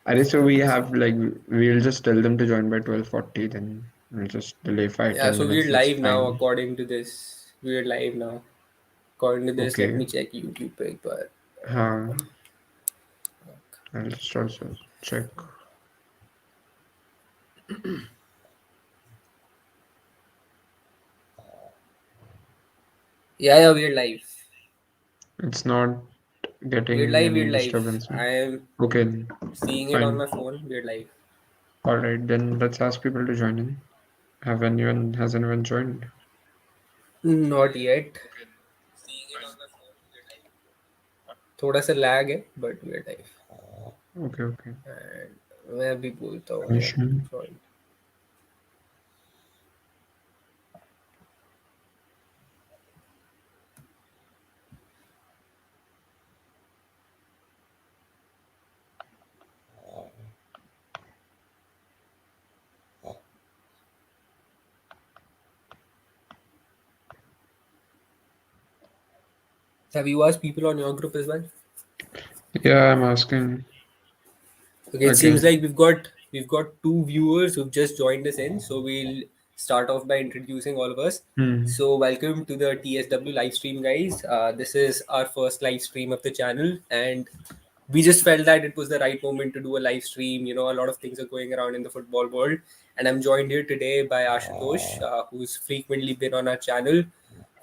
So we have like we'll just tell them to join by 12:40. Then we'll just delay five Yeah, ten so minutes. we're That's live now fine. according to this. We're live now. According to this, let Okay. me check YouTube paper. Huh. I'll just also check. Yeah, we're live. It's not We're getting live, any we're live. disturbance. I am Okay, then. seeing it on Fine. my phone. We're live. All right, then let's ask people to join in. Has anyone joined? Not yet. थोड़ा सा lag है but we're live. Okay, okay. And मैं भी बोलता हूँ यार. Permission. Sorry. Have you asked people on your group as well? Yeah, I'm asking Okay, it seems again. like we've got two viewers who've just joined us in, so we'll start off by introducing all of us. Hmm. So welcome to the TSW live stream, guys. This is our first live stream of the channel, and we just felt that it was the right moment to do a live stream. You know, a lot of things are going around in the football world, and I'm joined here today by Ashutosh, who's frequently been on our channel.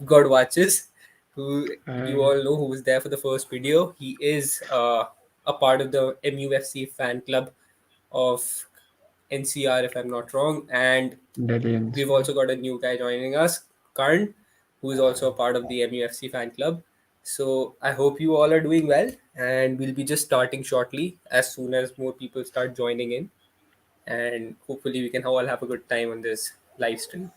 God watches, who you Uh, all know, who was there for the first video. He is a part of the MUFC fan club of NCR, if I'm not wrong. And Delhi we've NCR. also got a new guy joining us, Karn, who is also a part of the MUFC fan club. So I hope you all are doing well, and we'll be just starting shortly as soon as more people start joining in, and hopefully we can all have a good time on this live stream.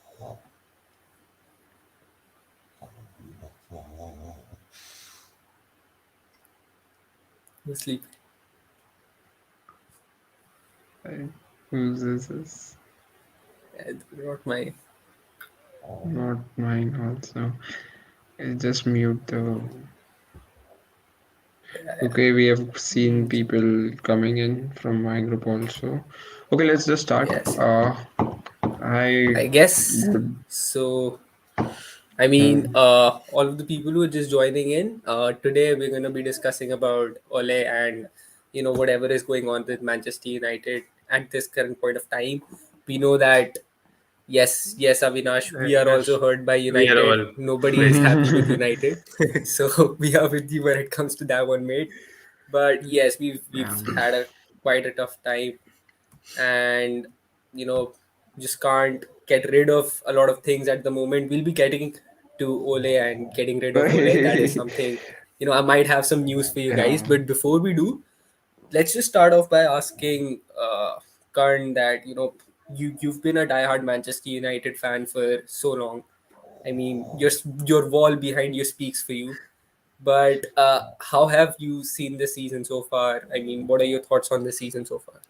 Sleep. Uh, Whose this is? Not my. Not mine also. Just mute the. Okay, we have seen people coming in from my group also. Okay, let's just start. Yes. I I guess would. so. I mean, Hmm. all of the people who are just joining in, today we're going to be discussing about Ole and, you know, whatever is going on with Manchester United at this current point of time. We know that, yes, Avinash, we are Avinash, also hurt by we are United. all Nobody is very happy sad. with United. So we are with you when it comes to that one, mate. But yes, we've Yeah. had a quite a tough time, and you know, just can't get rid of a lot of things at the moment. We'll be getting to Ole and getting rid of Ole. That is something, you know, I might have some news for you guys, Yeah. but before we do, let's just start off by asking Karn that, you know, you've been a diehard Manchester United fan for so long. I mean, your wall behind you speaks for you. But how have you seen the season so far? I mean, what are your thoughts on the season so far?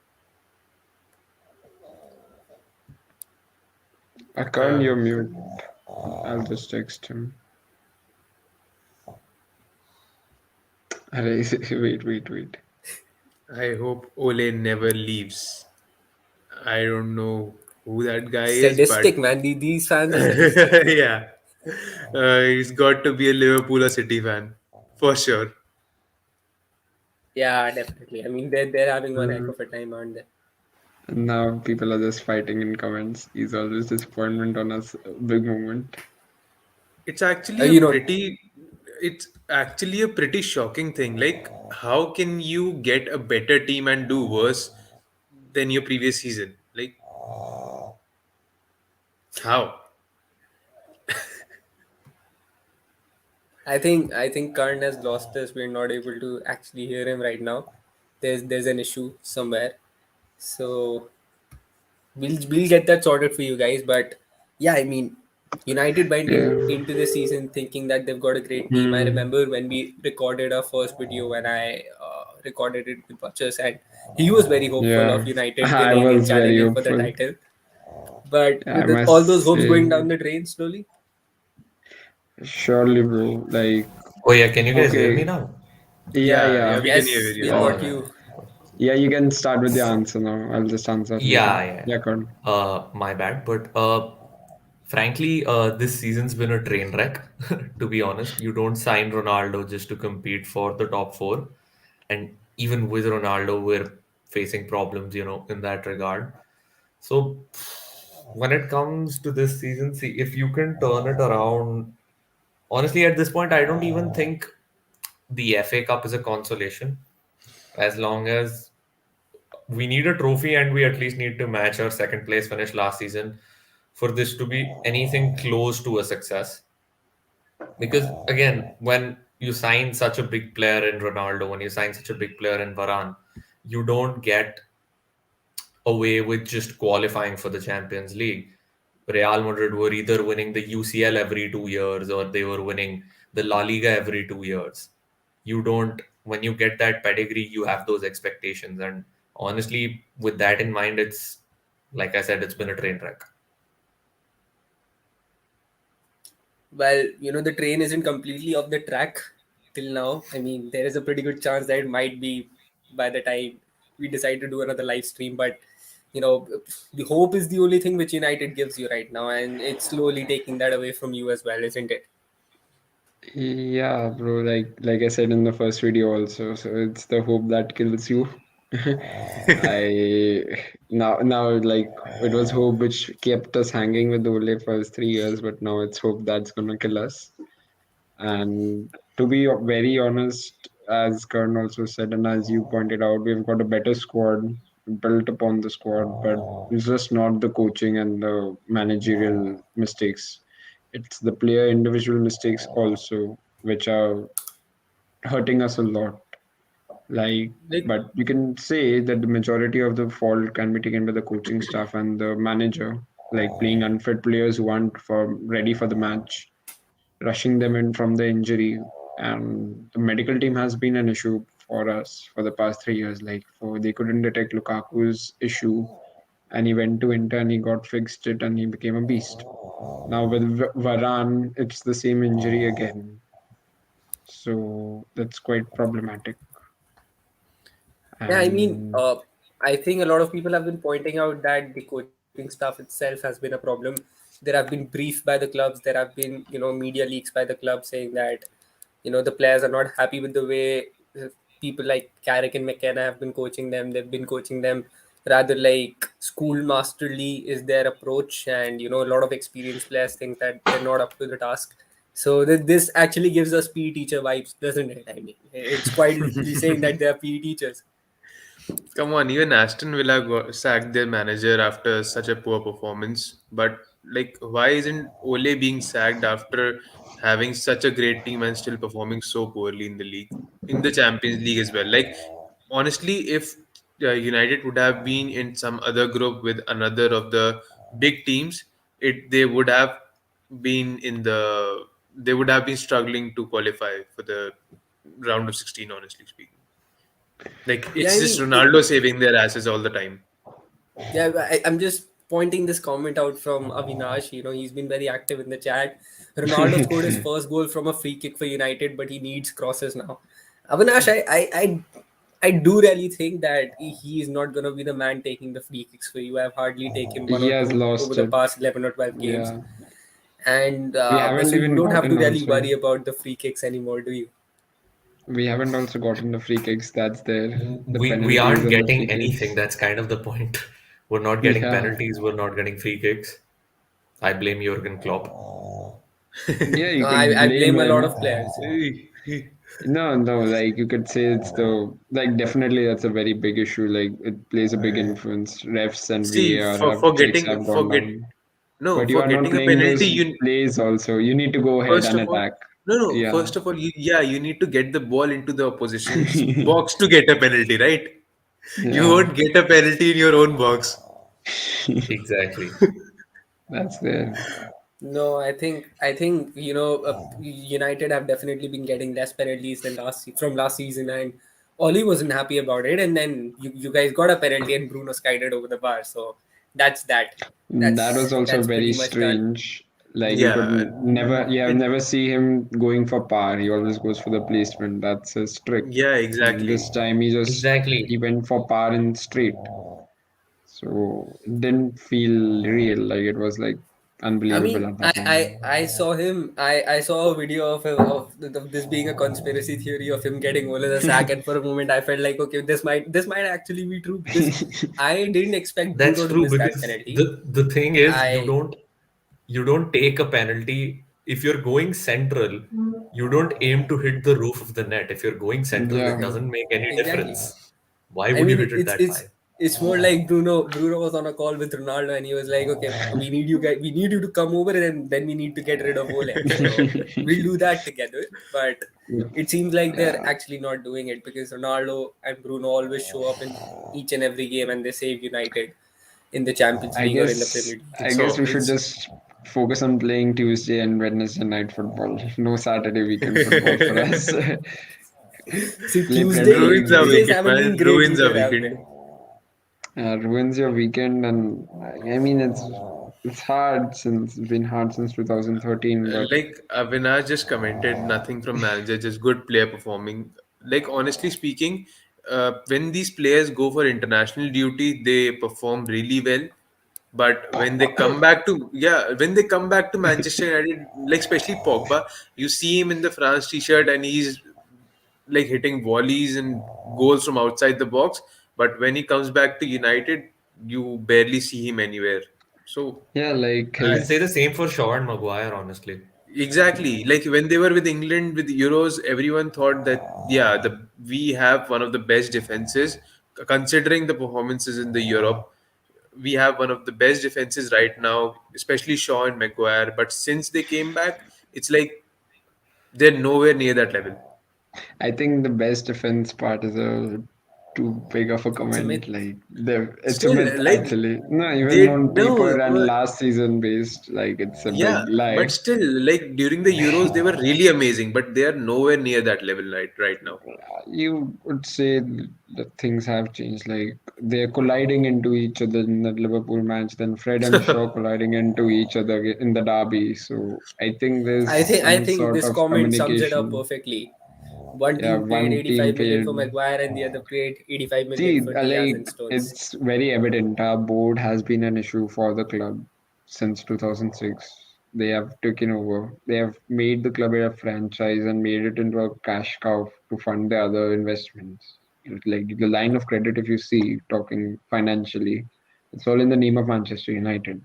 I can't Uh, you mute. I'll just text him. Array, wait. I hope Ole never leaves. I don't know who that guy is, but Sadistic, man. These fans are sadistic. yeah, he's got to be a Liverpool or City fan for sure. Yeah, definitely. I mean, they're having one heck Hmm. of a time, aren't they? Now people are just fighting in comments. He's always disappointment on us. Big moment. It's actually a You know, pretty, it's actually a pretty shocking thing. Like, how can you get a better team and do worse than your previous season? Like, how? I think Karn has lost us. We're not able to actually hear him right now. There's an issue somewhere. So we'll get that sorted for you guys. But yeah, I mean, United went Yeah. into the season thinking that they've got a great team. I Hmm. remember when we recorded our first video when I recorded it with Butchers, and he was very hopeful of Yeah. United I winning and was very challenging for the hopeful. title. But I with must all those hopes going say, down the drain slowly. surely, bro. Like, Oh yeah, can you guys hear me okay. now? Yeah, Yeah, yeah. yeah, we can hear Yes, you we've now. All got right. you. Yeah, you can start with the answer now. I'll just answer later. Yeah, yeah. Yeah, Karan. My bad. But frankly, this season's been a train wreck, to be honest. You don't sign Ronaldo just to compete for the top four. And even with Ronaldo, we're facing problems, in that regard. So when it comes to this season, see, if you can turn it around, honestly, at this point, I don't even think the FA Cup is a consolation. As long as we need a trophy and we at least need to match our second place finish last season for this to be anything close to a success. Because again, when you sign such a big player in Ronaldo, when you sign such a big player in Varane, you don't get away with just qualifying for the Champions League. Real Madrid were either winning the UCL every 2 years or they were winning the La Liga every 2 years. You don't, when you get that pedigree, you have those expectations. And honestly, with that in mind, it's like I said, it's been a train wreck. Well, the train isn't completely off the track till now. I mean, there is a pretty good chance that it might be by the time we decide to do another live stream. But, you know, the hope is the only thing which United gives you right now. And it's slowly taking that away from you as well, isn't it? Yeah, bro, like I said in the first video also, so it's the hope that kills you. I now like it was hope which kept us hanging with Ole for 3 years, but now it's hope that's gonna kill us. And to be very honest, as Kern also said, and as you pointed out, we've got a better squad built upon the squad, but it's just not the coaching and the managerial mistakes. It's the player individual mistakes also, which are hurting us a lot. Like, Like, but you can say that the majority of the fault can be taken by the coaching staff and the manager, like playing unfit players who aren't ready for the match, rushing them in from the injury. And the medical team has been an issue for us for the past 3 years. Like, for they couldn't detect Lukaku's issue, and he went to Inter and he got fixed it and he became a beast. Now with Varane, it's the same injury again, so that's quite problematic. yeah, I mean, And I think a lot of people have been pointing out that the coaching staff itself has been a problem. There have been briefs by the clubs. There have been, media leaks by the club saying that, the players are not happy with the way people like Carrick and McKenna have been coaching them. They've been coaching them rather like schoolmasterly is their approach, and a lot of experienced players think that they're not up to the task. So this actually gives us PE teacher vibes, doesn't it? I mean, it's quite literally saying that they're PE teachers. Come on, even Aston Villa sacked their manager after such a poor performance. But like, why isn't Ole being sacked after having such a great team and still performing so poorly in the league, in the Champions League as well? Like, honestly, if United would have been in some other group with another of the big teams, it they would have been in the they would have been struggling to qualify for the round of 16. Honestly speaking. Like Yeah, it's I just mean, it, Ronaldo saving their asses all the time. yeah, I'm just pointing this comment out from Avinash. He's been very active in the chat. Ronaldo scored his first goal from a free kick for United, but he needs crosses now. Avinash, I do really think that he is not going to be the man taking the free kicks for you. I've hardly taken one he or has two over lost the it. past 11 or 12 games. Yeah, And we haven't so you even don't have to gotten really also. worry about the free kicks anymore, do you? We haven't also gotten the free kicks. That's there. The We penalties aren't and the free getting anything. kicks. That's kind of the point. We're not getting Yeah, penalties. We're not getting free kicks. I blame Jurgen Klopp. yeah. You No, could I blame blame a lot him. of players. No, no. Like you could say it's the like definitely that's a very big issue. Like it plays a big influence. Refs and See, VAR for have for checks getting have for gone get down. no But you for are not getting a playing penalty, those you plays. Also, you need to go ahead first and of all attack. no Yeah. first of all you need to get the ball into the opposition's box to get a penalty, right? You Yeah. won't get a penalty in your own box. Exactly. That's there. No, I think United have definitely been getting less penalties than from last season, and Oli wasn't happy about it, and then you guys got a penalty and Bruno skied it over the bar, so that's that. That was That's also that's very pretty much done. strange. Like you could Yeah, never, yeah, it, never see him going for par. He always goes for the placement. That's his trick. yeah, And exactly. this time he Exactly. went for par in straight. So it didn't feel real. Like it was like I unbelievable mean, at I, that moment. I saw him. I saw a video of this being a conspiracy theory of him getting Ole the sack, and for a moment I felt like, okay, this might actually be true, because I didn't expect That's Bruno to true miss that because penalty. the thing is I you don't take a penalty if you're going central. You don't aim to hit the roof of the net. If you're going central, it Yeah, doesn't make any exactly. difference. Why I would you mean, hit it it's that it's high? it's more like Bruno was on a call with Ronaldo, and he was like, "Okay, we need you guys. We need you to come over, and then we need to get rid of Ole. So we'll do that together." But it seems like they're yeah. actually not doing it, because Ronaldo and Bruno always show up in each and every game, and they save United in the Champions I League or in the Premier guess League. I guess So we should It's just focus on playing Tuesday and Wednesday night football. No Saturday weekend football for us. see, Play Premier Tuesday ruins our League. Tuesdays weekend, haven't man. been great Ruins our either, have weekend. they? Ruins your weekend, and I mean it's hard since it's been hard since 2013. But Like Avinash just commented, nothing from manager, just good player performing. Like honestly speaking, when these players go for international duty, they perform really well. But when they come back to when they come back to Manchester United, like especially Pogba, you see him in the France t-shirt and he's like hitting volleys and goals from outside the box. But when he comes back to United, you barely see him anywhere. So yeah, like You can say the his same for Shaw and Maguire, honestly. exactly. Like when they were with England with Euros, everyone thought that we have one of the best defenses considering the performances in the Europe. We have one of the best defenses right now, especially Shaw and Maguire. But since they came back, it's like they're nowhere near that level. I think the best defense part is a too big of a It's a myth. comment. Like it's a Still, myth like actually. No, even they on no, paper and last season based, like it's a yeah, big but lie. still, like during the Euros, they were really amazing, but they are nowhere near that level right now. You would say that things have changed. Like they're colliding into each other in the Liverpool match, then Fred and Shaw colliding into each other in the derby. So I think there's I some think sort this of comment sums it up communication. perfectly. One Yeah, team paid one team 85 million paid. for Maguire, and the other paid 85 million See, for Diaz and like Stones. it's very evident our board has been an issue for the club since 2006. They have taken over. They have made the club a franchise and made it into a cash cow to fund the other investments. Like the line of credit, if you see, talking financially, it's all in the name of Manchester United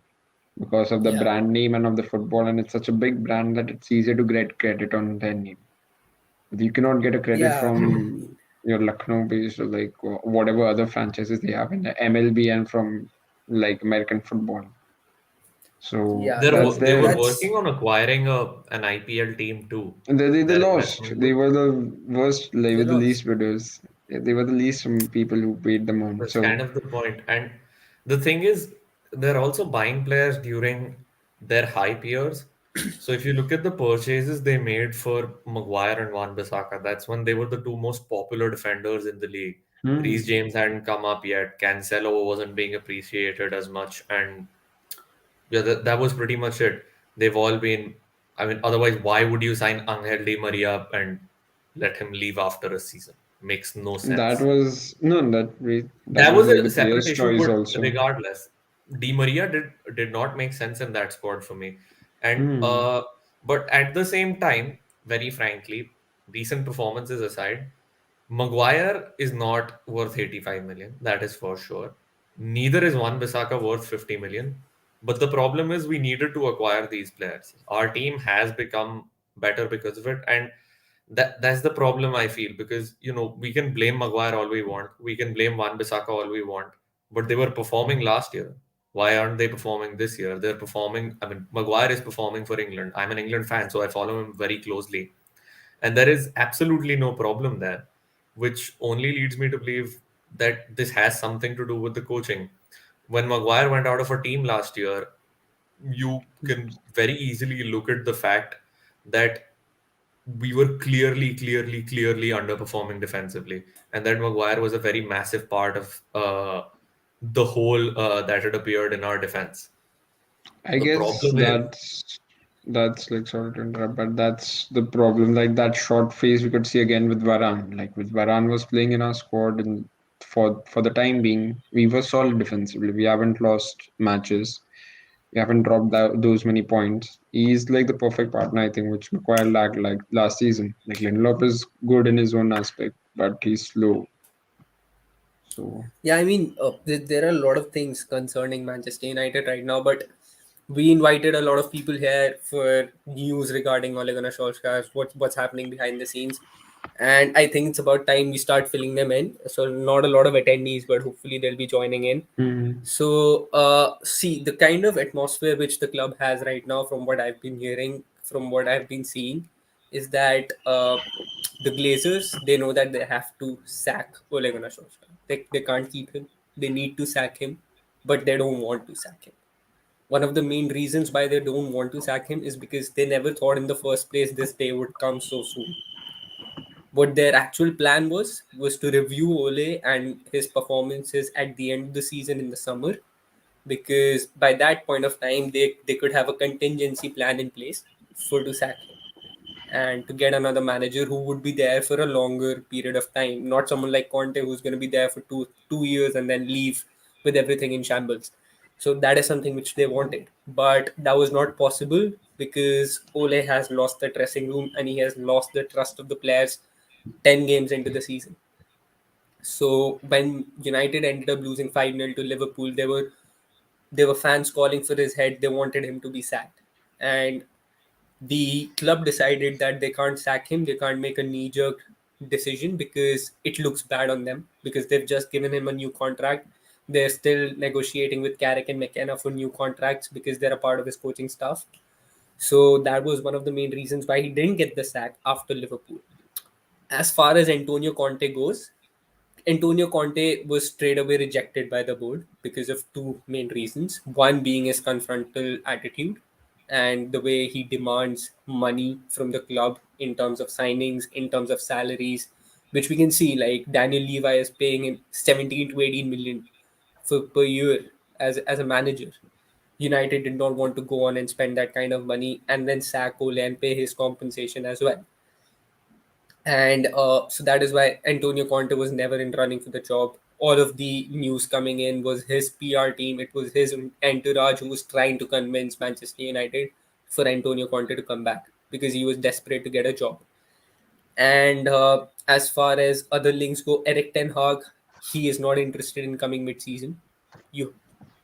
because of the Yeah, brand name and of the football, and it's such a big brand that it's easier to get credit on their name. You cannot get a credit yeah, from your Lucknow based or like whatever other franchises they have in the MLB and from like American football. So yeah. that's They were their. That's working on acquiring an IPL team too. They Their lost. investment They group. were the worst. They they were the lost. least bidders. They were the least people who paid them on. That's kind So of the point. And the thing is, they're also buying players during their hype years. So if you look at the purchases they made for Maguire and Wan-Bissaka, that's when they were the two most popular defenders in the league. Reece hmm, James hadn't come up yet. Cancelo wasn't being appreciated as much, and yeah, that was pretty much it. They've all been. I mean, otherwise, why would you sign Angel Di Maria and let him leave after a season? Makes no that sense. was no that That was was like a the separate player's issue, choice but also. regardless, Di Maria did not make sense in that squad for me. And Hmm. but at the same time, very frankly, recent performances aside, Maguire is not worth 85 million. That is for sure. Neither is Wan Bissaka worth 50 million. But the problem is we needed to acquire these players. Our team has become better because of it, and that's the problem I feel, because we can blame Maguire all we want, we can blame Wan Bissaka all we want, but they were performing last year. Why aren't they performing this year? They're performing. I mean, Maguire is performing for England. I'm an England fan, so I follow him very closely, and there is absolutely no problem there, which only leads me to believe that this has something to do with the coaching. When Maguire went out of a team last year, you can very easily look at the fact that we were clearly underperforming defensively, and that Maguire was a very massive part of the whole that had appeared in our defense. I The guess problem is, that's. That's like sorry to interrupt, but that's the problem. Like that short phase we could see again with Varane. Like with Varane was playing in our squad, and for the time being, we were solid defensively. We haven't lost matches. We haven't dropped those many points. He's like the perfect partner, I think, which Maguire lacked like last season. Like Lindelof is good in his own aspect, but he's slow. So Yeah, I mean, there are a lot of things concerning Manchester United right now, but we invited a lot of people here for news regarding Ole Gunnar Solskjaer, what's happening behind the scenes, and I think it's about time we start filling them in. So not a lot of attendees, but hopefully they'll be joining in. mm, So, see, the kind of atmosphere which the club has right now, from what I've been hearing, from what I've been seeing, is that the Glazers, they know that they have to sack Ole Gunnar Solskjaer. They can't keep him. They need to sack him, but they don't want to sack him. One of the main reasons why they don't want to sack him is because they never thought in the first place this day would come so soon. What their actual plan was to review Ole and his performances at the end of the season in the summer, because by that point of time they could have a contingency plan in place for to sack him and to get another manager who would be there for a longer period of time, not someone like Conte who's going to be there for two years and then leave with everything in shambles. So that is something which they wanted, but that was not possible because Ole has lost the dressing room and he has lost the trust of the players 10 games into the season. So when United ended up losing 5-0 to Liverpool, there were fans calling for his head. They wanted him to be sacked. And the club decided that they can't sack him. They can't make a knee jerk decision because it looks bad on them because they've just given him a new contract. They're still negotiating with Carrick and McKenna for new contracts because they're a part of his coaching staff. So that was one of the main reasons why he didn't get the sack after Liverpool. As far as Antonio Conte goes, Antonio Conte was straight away rejected by the board because of two main reasons. One being his confrontal attitude and the way he demands money from the club in terms of signings, in terms of salaries, which we can see like Daniel Levi is paying him 17 to 18 million per year as a manager. United did not want to go on and spend that kind of money and then sack Ole and pay his compensation as well. And so that is why Antonio Conte was never in running for the job. All of the news coming in was his PR team. It was his entourage who was trying to convince Manchester United for Antonio Conte to come back because he was desperate to get a job. And as far as other links go, Eric Ten Hag, he is not interested in coming mid-season. You,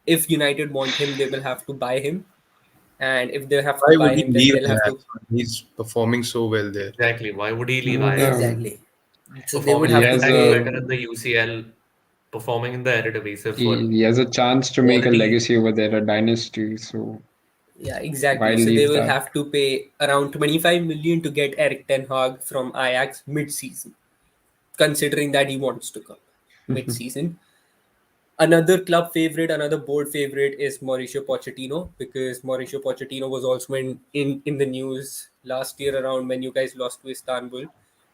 if United want him, they will have to buy him, and if they have to Why would buy he him, then leave they'll have to. Ajax? He's performing so well there. Exactly. Why would he leave Ajax? no, Exactly. So they would Performing he 10 have to has times pay. better in the UCL, performing in the Eredivisie for he has a chance to make a already. legacy over there, a dynasty. So Yeah, why exactly. So they leave will that? have to pay around 25 million to get Eric Ten Hag from Ajax mid-season, considering that he wants to come mid-season. Another club favorite, another board favorite is Mauricio Pochettino because Mauricio Pochettino was also in the news last year around when you guys lost to Istanbul.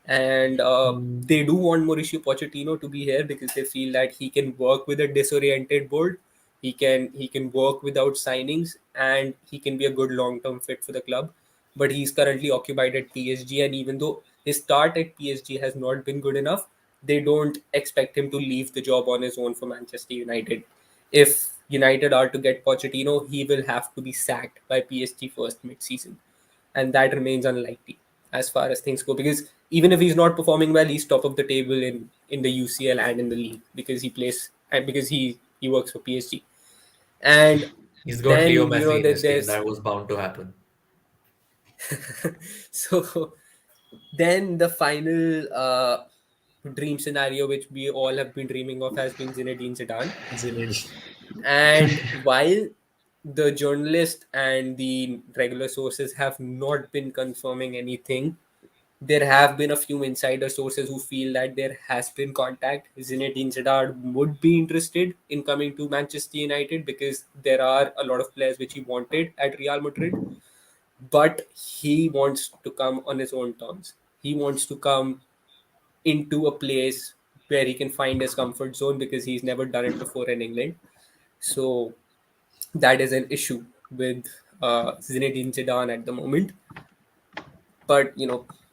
And Mm, they do want Mauricio Pochettino to be here because they feel that he can work with a disoriented board. He can work without signings and he can be a good long-term fit for the club. But he's currently occupied at PSG, and even though his start at PSG has not been good enough, they don't expect him to leave the job on his own for Manchester United. If United are to get Pochettino, he will have to be sacked by PSG first mid-season, and that remains unlikely as far as things go. Because even if he's not performing well, he's top of the table in the UCL and in the league because he plays and because he works for PSG. And He's got Leo then Messi in that his team. there's That was bound to happen. so then the final dream scenario which we all have been dreaming of has been Zinedine Zidane. Zinedine. And while the journalist and the regular sources have not been confirming anything, there have been a few insider sources who feel that there has been contact. Zinedine Zidane would be interested in coming to Manchester United because there are a lot of players which he wanted at Real Madrid, but he wants to come on his own terms. He wants to come into a place where he can find his comfort zone because he's never done it before in England. So that is an issue with Zinedine Zidane at the moment. But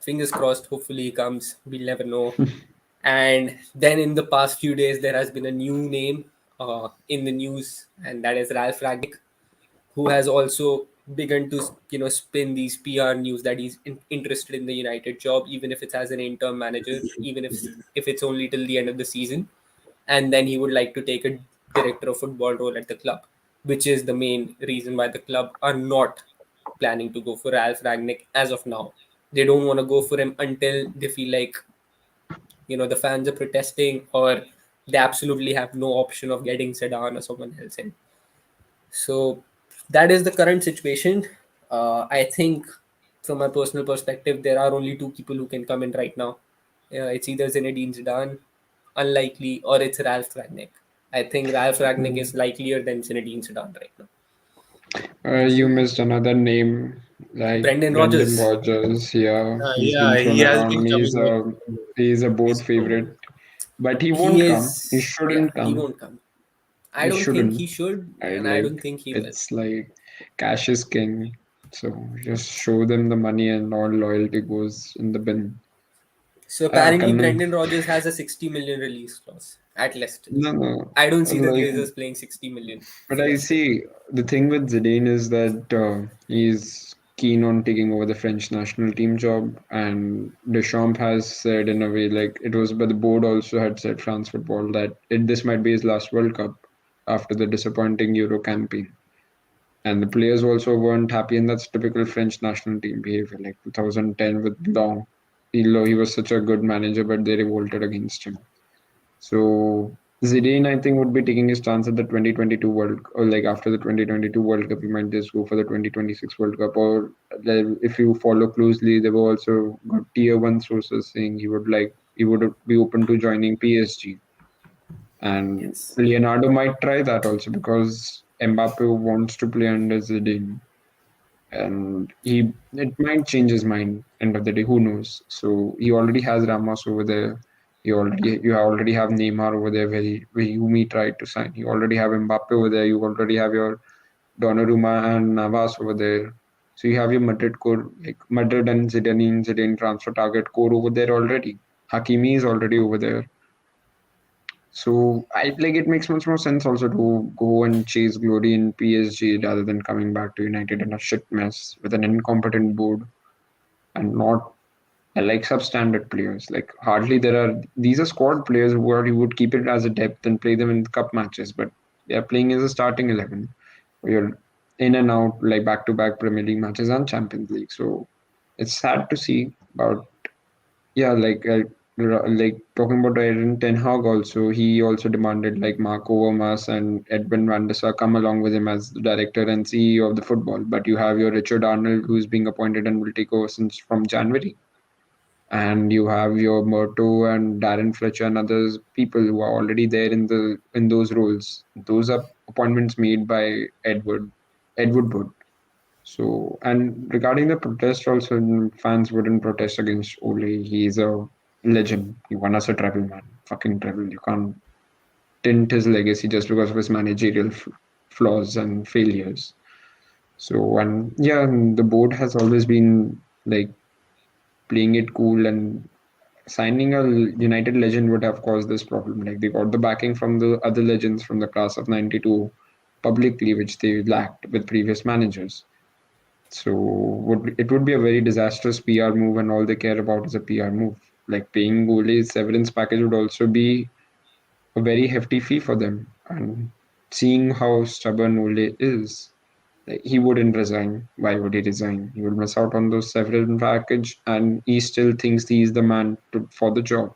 fingers crossed. Hopefully he comes. We'll never know. And then in the past few days, there has been a new name in the news, and that is Ralph Ragnick, who has also begun to spin these PR news that he's interested in the United job, even if it's as an interim manager, even if it's only till the end of the season, and then he would like to take a director of football role at the club, which is the main reason why the club are not planning to go for Ralph Ragnick as of now. They don't want to go for him until they feel like the fans are protesting, or they absolutely have no option of getting Sedan or someone else in. So that is the current situation. I think, from my personal perspective, there are only two people who can come in right now. It's either Zinedine Zidane, unlikely, or it's Ralph Ragnick. I think Ralph Ragnick is likelier than Zinedine Zidane right now. You missed another name, like Brendan Brendan Rodgers, Rodgers. Yeah, he's been Yeah, thrown he has been around. coming up. He's a He's board true. favorite, but he he won't come. He is, yeah, shouldn't he come. won't come. I He don't think shouldn't. he should, I and I don't like think he will. it's like cash is king. So just show them the money and all loyalty goes in the bin. So Ah, apparently, Kannan. Brendan Rodgers has a 60 million release clause at Leicester. No, no. I don't see the Like, Glazers playing 60 million but for I Leicester. see the thing with Zidane is that he's keen on taking over the French national team job, and Deschamps has said in a way like it was, but the board also had said France football that this might be his last World Cup after the disappointing Euro campaign. And the players also weren't happy, and that's typical French national team behavior. Like 2010 with Blanc, he was such a good manager, but they revolted against him. So Zidane, I think, would be taking his chance at the 2022 or like after the 2022 World Cup, he might just go for the 2026 World Cup. Or if you follow closely, there were also got tier one sources saying he would be open to joining PSG, and Yes. Leonardo might try that also because Mbappe wants to play under Zidane, and it might change his mind end of the day, who knows. So he already has Ramos over there, you already have Neymar over there where you may try to sign, you already have Mbappe over there, you already have your Donnarumma and Navas over there. So you have your Madrid core, like Madrid and Zidane transfer target core over there already. Hakimi is already over there. So I like it makes much more sense also to go and chase glory in PSG rather than coming back to United in a shit mess with an incompetent board and not like substandard players. Like hardly there are these are squad players who are you would keep it as a depth and play them in cup matches, but they are playing as a starting 11. You're in and out like back to back Premier League matches and Champions League. So it's sad to see about yeah, like talking about Aaron Ten Hag also, he also demanded like Mark Overmars and Edwin van der Sar come along with him as the director and CEO of the football. But you have your Richard Arnold who's being appointed and will take over since from January. And you have your Murto and Darren Fletcher and others people who are already there in those roles. Those are appointments made by Edward Wood. So, and regarding the protest, also fans wouldn't protest against Ole. He's a legend. He won us a treble, man. Fucking treble. You can't tint his legacy just because of his managerial flaws and failures. So, and yeah, and the board has always been like playing it cool, and signing a United legend would have caused this problem. Like they got the backing from the other legends from the class of '92 publicly, which they lacked with previous managers. So it would be a very disastrous PR move, and all they care about is a PR move. Like paying Ole's severance package would also be a very hefty fee for them. And seeing how stubborn Ole is, like, he wouldn't resign. Why would he resign? He would miss out on those severance package, and he still thinks he's the man for the job.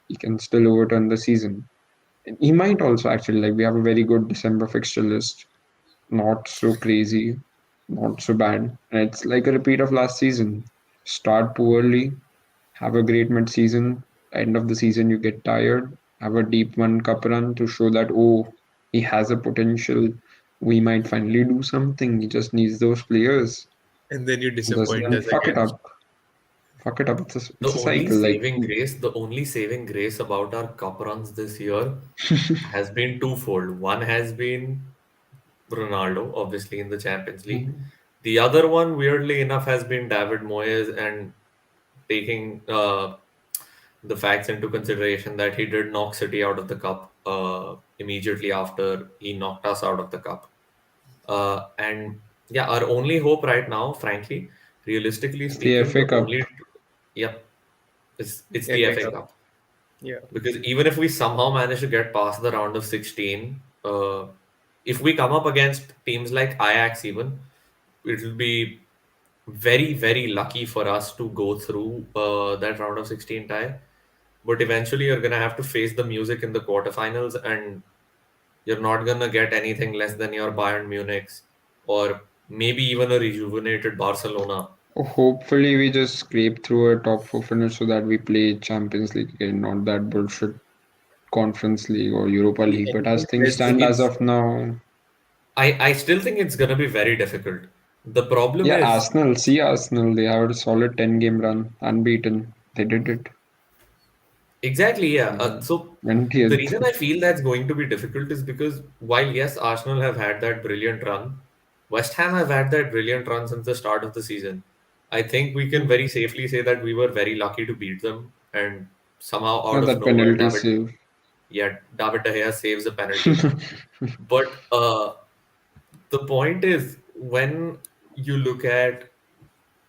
He can still overturn the season. And he might also actually like we have a very good December fixture list, not so crazy, not so bad. And it's like a repeat of last season. Start poorly, have a great mid-season. End of the season, you get tired. Have a deep one cup run to show that he has a potential. We might finally do something. He just needs those players. And then you Just disappoint then us fuck it again. up. Fuck it up. The It's a only cycle. Like saving grace, the only saving grace about our cup runs this year has been twofold. One has been Ronaldo, obviously in the Champions League. The other one, weirdly enough, has been David Moyes, and taking the facts into consideration that he did knock City out of the cup immediately after he knocked us out of the cup. And yeah, our only hope right now, frankly, realistically It's the speaking, FA the Cup. only, yep, it's the FA FA Cup. Cup. Yeah. Because even if we somehow manage to get past the round of 16, if we come up against teams like Ajax, even, it'll be very, very lucky for us to go through that round of 16 tie. But eventually, you're going to have to face the music in the quarterfinals, and you're not going to get anything less than your Bayern Munich's, or maybe even a rejuvenated Barcelona. Hopefully, we just scrape through a top four finish so that we play Champions League again, not that bullshit Conference League or Europa League. But as things Let's stand as It's of now, I still think it's going to be very difficult. The problem yeah, is Arsenal, see Arsenal, they have a solid 10-game run, unbeaten. They did it. exactly, yeah. Mm, So the 20th. reason I feel that's going to be difficult is because while yes, Arsenal have had that brilliant run, West Ham have had that brilliant run since the start of the season. I think we can very safely say that we were very lucky to beat them, and somehow Yeah, out of that nowhere, penalty save. David De Gea saves a penalty. But the point is, when you look at,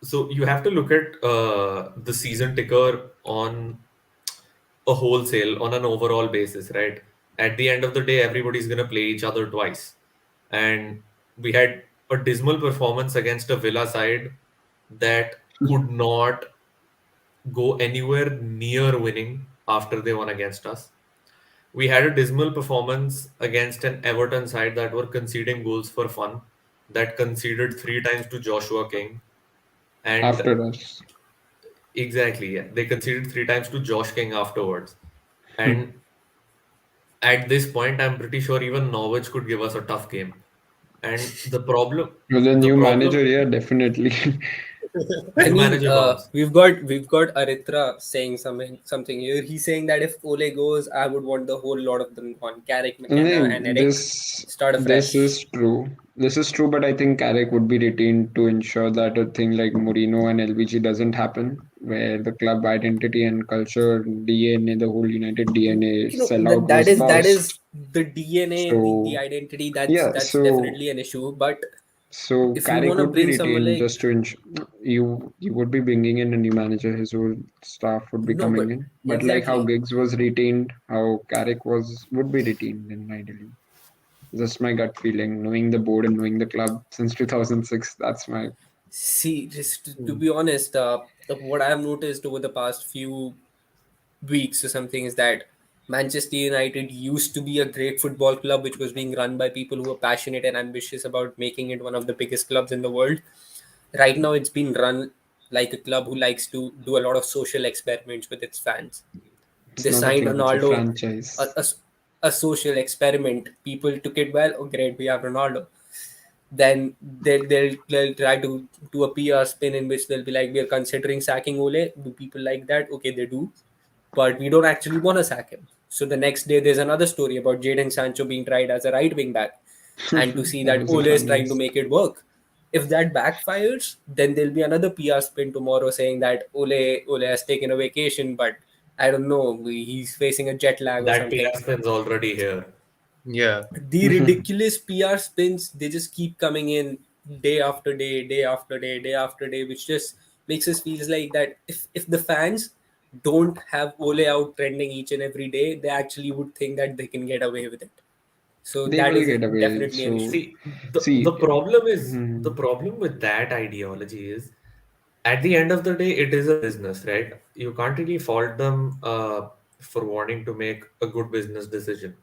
so you have to look at the season ticker on a wholesale, on an overall basis, right? At the end of the day, everybody's going to play each other twice. And we had a dismal performance against a Villa side that could not go anywhere near winning after they won against us. We had a dismal performance against an Everton side that were conceding goals for fun, that conceded three times to Joshua King. And After us. exactly, yeah, they conceded three times to Josh King afterwards. And at this point, I'm pretty sure even Norwich could give us a tough game. And With the the new problem, manager, yeah, definitely. I new mean, manager comes. we've got Aritra saying something here. He's saying that if Ole goes, I would want the whole lot of them gone. Carrick, McKenna, No, and Eric this start this afresh. is true. This is true, but I think Carrick would be retained to ensure that a thing like Mourinho and LVG doesn't happen, where the club identity and culture, DNA, the whole United DNA You know sellout that was that is lost. the DNA, the So identity. That's yeah, that's so definitely an issue. But so if you Carrick want to would be bring someone retained like just to ensure you would be bringing in a new manager. His whole staff would be no, coming but in, but like how exactly. Giggs was retained, how Carrick was would be retained in ideally. Just my gut feeling, knowing the board and knowing the club since 2006. That's my See, just to Hmm. be honest, what I've noticed over the past few weeks or something is that Manchester United used to be a great football club which was being run by people who were passionate and ambitious about making it one of the biggest clubs in the world. Right now, it's been run like a club who likes to do a lot of social experiments with its fans. it's They not a signed club, it's a Ronaldo, a, franchise. a, a social experiment. People took it well. Oh, great, we have Ronaldo. Then they'll try to do a PR spin in which they'll be like, we're considering sacking Ole. Do people like that? Okay, they do, but we don't actually want to sack him. So the next day, there's another story about Jadon Sancho being tried as a right wing back, and to see That that was the Ole is trying to funniest. make it work. If that backfires, then there'll be another PR spin tomorrow saying that Ole has taken a vacation, but I don't know, he's facing a jet lag or That something. PR spin's already here. Yeah. The ridiculous PR spins, they just keep coming in day after day, day after day, day after day, which just makes us feel like that if the fans don't have Ole out trending each and every day, they actually would think that they can get away with it. So They that will is get away. definitely an issue. So See, see, the hmm, problem with that ideology is, at the end of the day, it is a business, right? You can't really fault them for wanting to make a good business decision.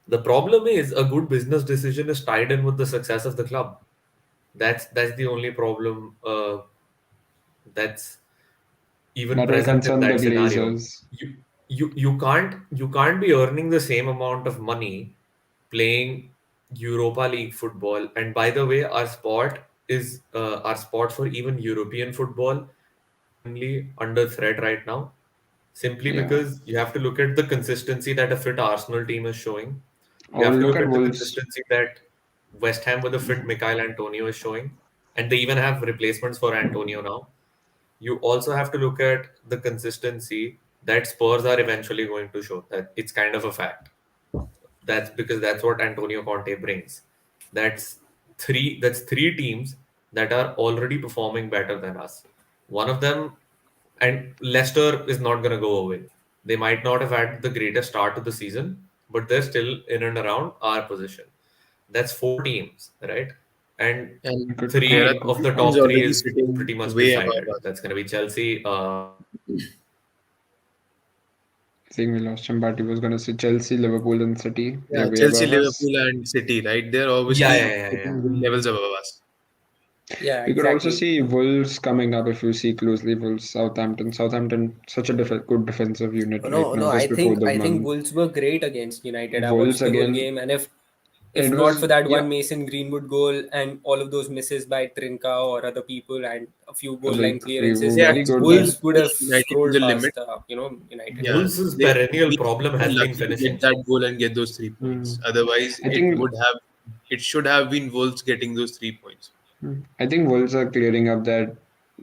The problem is, a good business decision is tied in with the success of the club. That's the only problem that's even that will present in concern the that scenario. Glazers. You can't be earning the same amount of money playing Europa League football. And by the way, our spot for even European football genuinely under threat right now, simply Yeah. because you have to look at the consistency that a fit Arsenal team is showing. You Or have to look look at at the Wolves. consistency that West Ham with a fit Mikhail Antonio is showing. and they even have replacements for Antonio now. You also have to look at the consistency that Spurs are eventually going to show. That it's kind of a fact. That's because that's what Antonio Conte brings. That's three teams that are already performing better than us. One of them, and Leicester is not going to go away. They might not have had the greatest start to the season, but they're still in and around our position. That's four teams, right? And And Good there call. are three Good of the three call. teams top three already is sitting pretty much way above decided. us. That's going to be Chelsea. I think we lost him, but he was going to say Chelsea, Liverpool, and City. Yeah, They're way Chelsea, above us. Liverpool, and City, right? They're Yeah, yeah, obviously yeah, yeah. sitting levels above us. Yeah, We could also exactly. see Wolves coming up if you see closely. Wolves, Southampton. Southampton, such a good defensive unit right No, now, no, just before the I think month. Wolves were great against United. I Wolves watched the whole again. game, and if It not was, for that yeah, one Mason Greenwood goal and all of those misses by Trinca or other people and a few goal line like we were clearances, They very good actually there. Wolves would have pushed United to scrolled the limit. past United. Yeah, Wolves' they perennial we problem were has been lucky to get finishing. that goal and get those 3 points. Mm. Otherwise, I think it should have been Wolves getting those 3 points. I think Wolves are clearing up that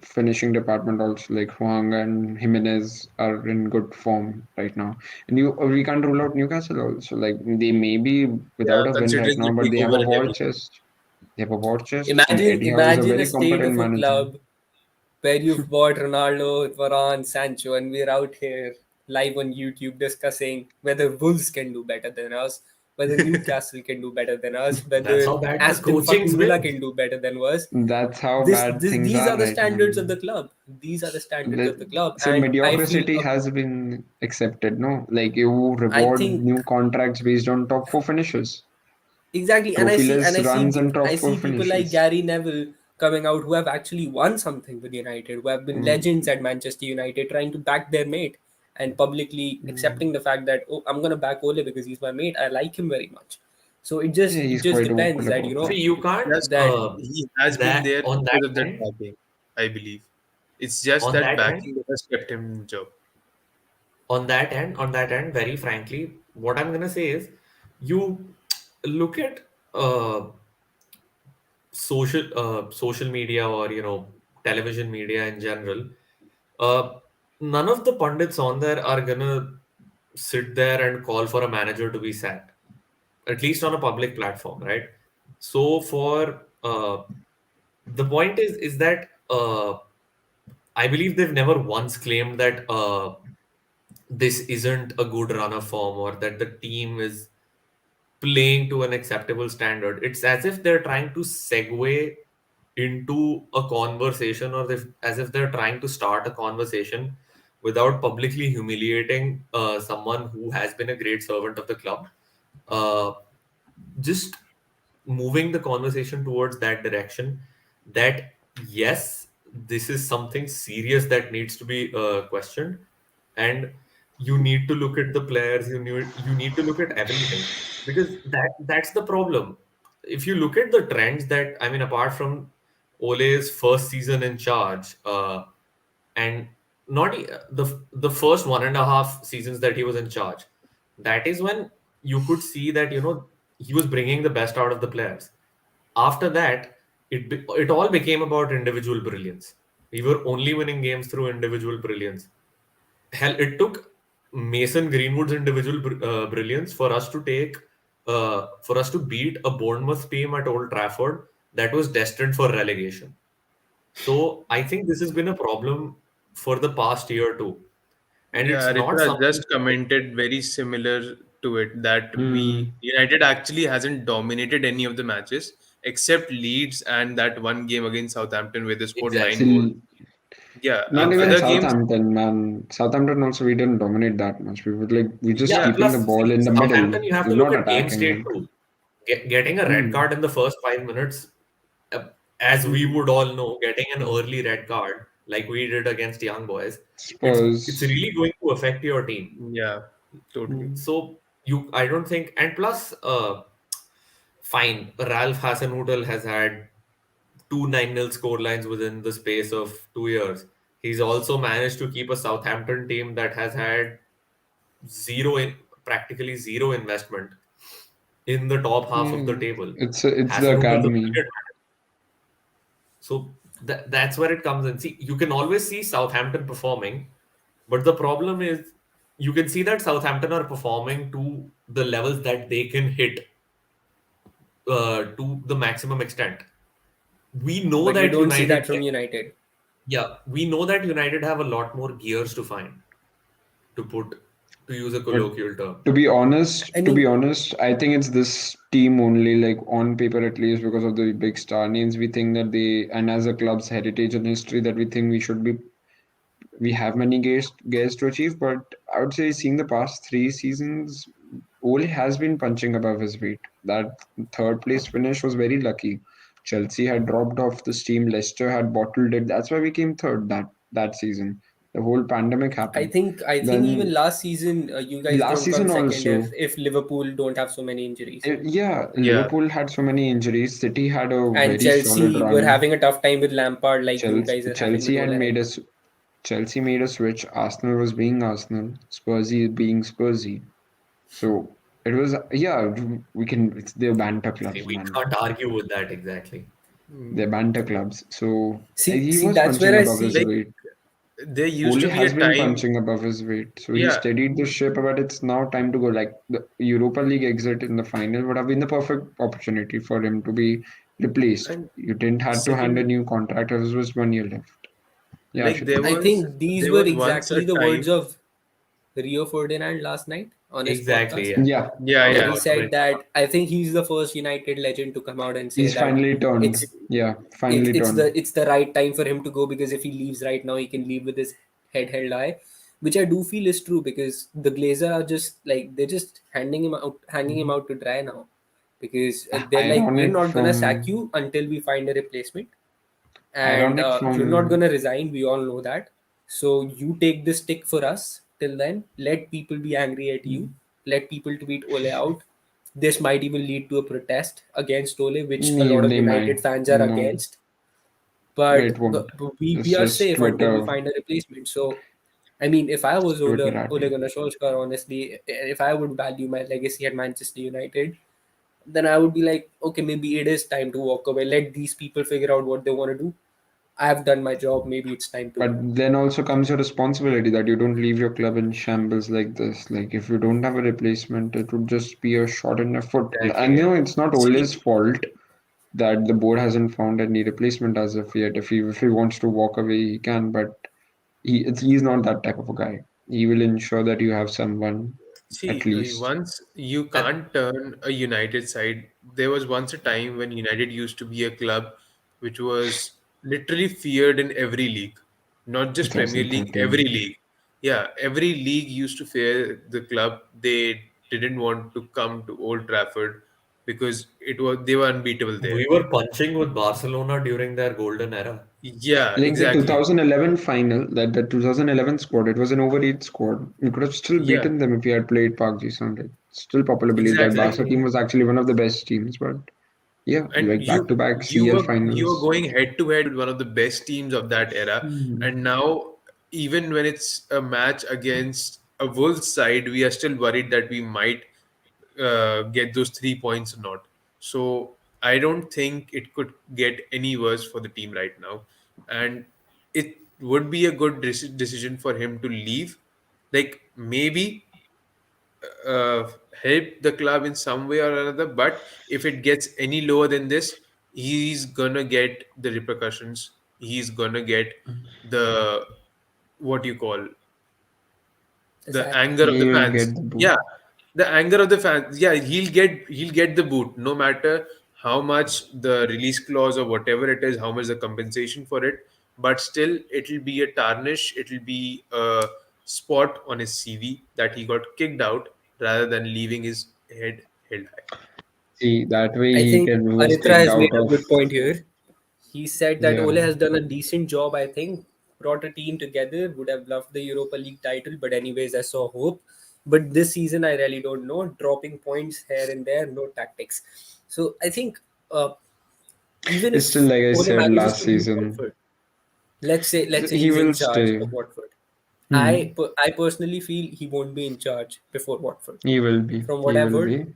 finishing department also. Like Huang and Jimenez are in good form right now, and we can't rule out Newcastle also. Like they may be Yeah, without a win right considering now, the but they have a takeover and war everything. chest. They have a war chest, and Imagine, Eddie Howe is a imagine a very state competent of a manager. club where you've bought Ronaldo, Varane, Sancho, and we're out here live on YouTube discussing whether Wolves can do better than us, whether Newcastle can do better than us, That's whether how bad the Aston fucking coaching's Villa been. can do better than us. That's how bad things These are are the right now. standards of the club. These are the standards of the club, So and I feel mediocrity has been accepted, no? Like you I reward think new contracts based on top four finishes, exactly, and trophyless runs and top I four see people like finishes. Gary Neville coming out who have actually won something with United, who have been Mm, legends at Manchester United, trying to back their mate and publicly accepting the fact that, oh, I'm gonna back Ole because he's my mate. I like him very much. So yeah, it he's just quite depends vocal that about See, that. you It's can't just that he has been that there on that because of that end. backing, I believe. It's just On that that end, backing that has kept him in job. on that end, very frankly, what I'm gonna say is, you look at uh, social media, or television media in general. Uh, None of the pundits on there are gonna sit there and call for a manager to be sacked, at least on a public platform, right? So for the point is that I believe they've never once claimed that this isn't a good run of form, or that the team is playing to an acceptable standard. It's as if they're trying to segue into a conversation, or as if they're trying to start a conversation without publicly humiliating someone who has been a great servant of the club. Uh, just moving the conversation towards that direction, that yes, this is something serious that needs to be questioned, and you need to look at the players, you need to look at everything, because that's the problem. If you look at the trends, that I mean, apart from Ole's first season in charge, and not the first 1.5 seasons that he was in charge, that is when you could see that he was bringing the best out of the players. After that, it all became about individual brilliance. We were only winning games through individual brilliance. Hell, it took Mason Greenwood's individual brilliance for us to beat a Bournemouth team at Old Trafford that was destined for relegation. So I think this has been a problem for the past year too, and Yeah, it's not Ritra something. just commented very similar to it that we Mm, United actually hasn't dominated any of the matches except Leeds and that one game against Southampton where they scored nine Exactly. goals. still, Yeah, not even other games, Southampton, man. Southampton also we didn't dominate that much. We were like we just Yeah. yeah, keeping the Plus, ball see, in the middle. Southampton, you have We're to look not at game attacking state it. too. Getting a red Mm, card in the first 5 minutes, uh, as we mm. would all know, getting an early red card like we did against Young Boys, it's Spurs. really going to affect your team. yeah, totally. Mm, So I don't think, and plus, fine, Ralph Hasenhüttl has had two 9-0 score lines within the space of 2 years. He's also managed to keep a Southampton team that has had zero in, practically zero investment in the top half of the yeah, table. it's the Hasenhüttl's a academy. brilliant manager. So that's where it comes in. See, you can always see Southampton performing, but the problem is you can see that Southampton are performing to the levels that they can hit to the maximum extent. We know But you that don't see that United from United. yeah, we know that United have a lot more gears to find, to put, to use a But colloquial term. I to be mean, honest, I think it's this team only, like on paper at least, because of the big star names. We think that they, and as a club's heritage and history, that we think we have many gears to achieve. But I would say, seeing the past 3 seasons, Ole has been punching above his weight. That third place finish was very lucky. Chelsea had dropped off the steam. Leicester had bottled it. That's why we came third that season. The whole pandemic happened. I think even Then last season you guys last don't come season second also, if Liverpool don't have so many injuries. yeah, Yeah. Liverpool had so many injuries. City had a And very solid Chelsea were run. having a tough time with Lampard, like you Chelsea, guys are having Chelsea with had Ole. made us. Chelsea made a switch. Arsenal was being Arsenal. Spursy being Spursy. So it was, yeah. We can. It's their banter See, clubs, we man. can't argue with that exactly. They're banter clubs. So he See, was that's where punching I above his see. Like weight. there used Ole to be has a been time. punching above his weight, so he Yeah. steadied the ship. But it's now time to go. Like the Europa League exit in the final would have been the perfect opportunity for him to be replaced. And You didn't have to hand a second, new contract. There was 1 year left. Yeah, like there Shivam. I was think these there were was once a exactly the words time. of Rio Ferdinand last night on his Exactly, podcast, yeah. Yeah, Yeah, where yeah. he yeah. After said it, that I think he's the first United legend to come out and say He's that finally turned. it's Yeah, finally turned. it's the right time for him to go, because if he leaves right now, he can leave with his head held high, which I do feel is true, because the Glazer are just like they're just hanging him Mhm. out to dry now, because they're like, we're Ironic not gonna sack from you until we find a replacement, and ironic you're not from gonna resign. We all know that. So you take this stick for us till then. Let people be angry at you. Let people tweet Ole out. This might even lead to a protest against Ole, which a lot of they might United fans are no, against. But, it won't. we It's are just safe until we Twitter, find a replacement. So, I mean, if I was Twitter Ole admin. Gunnar Solskjaer, honestly, if I would value my legacy at Manchester United, then I would be like, okay, maybe it is time to walk away. Let these people figure out what they want to do. I have done my job. Maybe it's time to go. But then also comes your responsibility that you don't leave your club in shambles like this. Like if you don't have a replacement, it would just be a shot in the foot. exactly, And yeah. it's not See, Ole's fault that the board hasn't found any replacement as of yet. If he wants to walk away, he can. But he's not that type of a guy. He will ensure that you have someone at See, least. once you And can't turn a United side. There was once a time when United used to be a club which was literally feared in every league, not just Premier League, every 2013. league. Yeah, every league used to fear the club. They didn't want to come to Old Trafford because it was they were unbeatable there. we were punching with Barcelona during their golden era. Yeah, Like the exactly. 2011 final, that the 2011 squad, it was an overrated squad. We could have still Yeah, beaten them if we had played Park Ji-sung. Like, still popular belief that exactly. Barca Exactly. team was actually one of the best teams. But yeah, And like back-to-back CL you were finals. going head to head with one of the best teams of that era, Hmm. and now even when it's a match against a Wolves side, we are still worried that we might get those 3 points or not. So I don't think it could get any worse for the team right now, and it would be a good decision for him to leave. Like maybe uh, help the club in some way or another. But if it gets any lower than this, he's gonna get the repercussions. He's gonna get the what you call The the sack. anger of He the will fans. get the boot. Yeah, the anger of the fans. Yeah, he'll get the boot, no matter how much the release clause or whatever it is, how much the compensation for it. But still, it'll be a tarnish. It'll be a spot on his CV that he got kicked out rather than leaving his head held high. See, that way I he think can was Aritra kicked has made out a of. good point here. He said that Yeah, Ole has done a decent job, I think. Brought a team together, would have loved the Europa League title, but anyways, I saw hope. But this season, I really don't know. Dropping points here and there, no tactics. So I think even it's still if like I Ole said manages last to leave season. Watford, let's say He he's in will charge stay. of Watford. Hmm. I personally feel he won't be in charge before Watford. He will be. From what He I've will heard, be.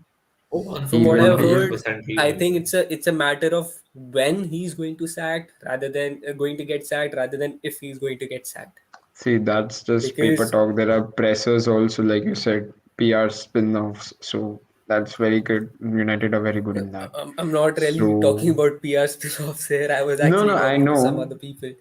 Oh, From what I've Even he, heard, 100% he I will. think it's a matter of when he's going to sacked rather than going to get sacked rather than if he's going to get sacked. see, that's just paper Because talk. There are pressers also, like you said, PR spin-offs. So that's very good. United are very good in that. I'm not really talking So about PR spin-offs here. I was no, actually no, talking to some other people.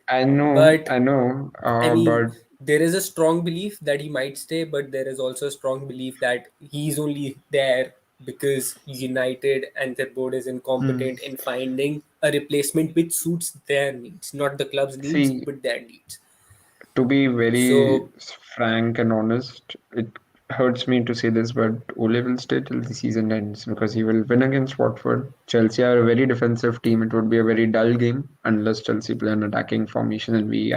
But I know. I mean, But there is a strong belief that he might stay, but there is also a strong belief that he's only there because United and their board is hmm, incompetent in finding a replacement which suits their needs, not the club's needs, see, but their needs. to be very So frank and honest, it hurts me to say this, but Ole will stay till the season ends because he will win against Watford. Chelsea are a very defensive team. It would be a very dull game unless Chelsea play an attacking formation and we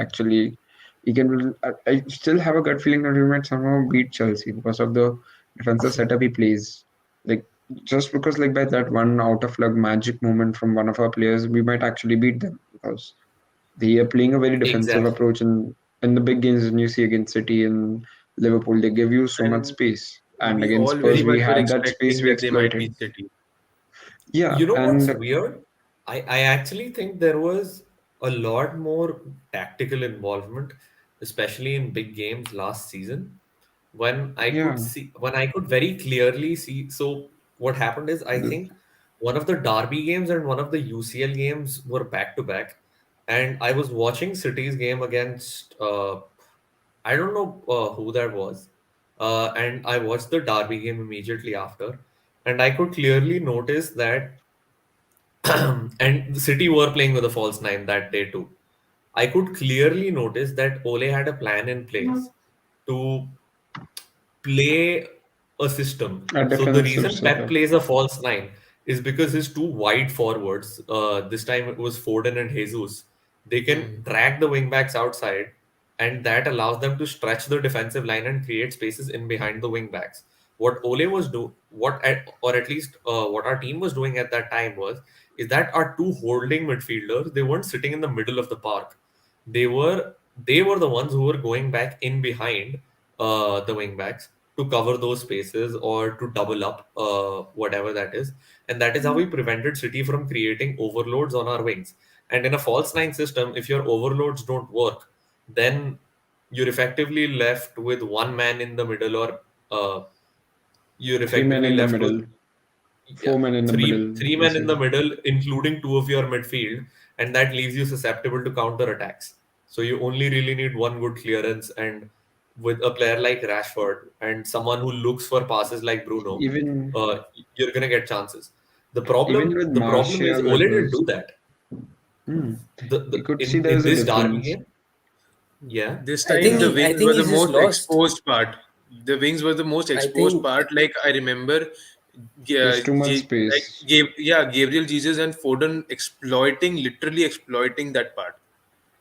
can. I still have a gut feeling that we might somehow beat Chelsea because of the defensive setup he plays. Like just because like by that one out of luck magic moment from one of our players, we might actually beat them because they are playing a very defensive Exactly. approach in the big games when you see against City and Liverpool, they give you so much And space. And we against all very Spurs, we much were had that space expecting we that they might exploited. beat City. Yeah, You know what's and weird? I actually think there was a lot more tactical involvement, especially in big games last season, yeah, when I could very clearly see. So what happened is I th- think one of the Derby games and one of the UCL games were back to back, and I was watching City's game against I don't know who that was, and I watched the Derby game immediately after, and I could clearly notice that and the City were playing with a false nine that day too. I could clearly notice that Ole had a plan in place to play a system. a So the defensive reason Pep setup. plays a false nine is because his two wide forwards, this time it was Foden and Jesus, they can hmm. drag the wing backs outside, and that allows them to stretch the defensive line and create spaces in behind the wing backs. What Ole was do, what at, or at least what our team was doing at that time was, is that our two holding midfielders, they weren't sitting in the middle of the park. They were the ones who were going back in behind the wing backs to cover those spaces or to double up whatever that is, and that is how we prevented City from creating overloads on our wings. And in a false nine system, if your overloads don't work, then you're effectively left with one man in the middle, or you're Three men effectively in the left with, middle, yeah, four men in the middle, three you men in the say. middle, including two of your midfield, and that leaves you susceptible to counter attacks. So you only really need one good clearance, and with a player like Rashford and someone who looks for passes like Bruno, Even you're gonna get chances. even with The problem is Martial, Ole it didn't was. do that. Hmm, you could see there In was a this Derby difference. game, yeah. This I time think the he, I wings think were the he's just most lost. exposed part. The wings were the most I exposed think part. Like I remember, There's too much Like space. Gabriel Jesus and Foden literally exploiting that part.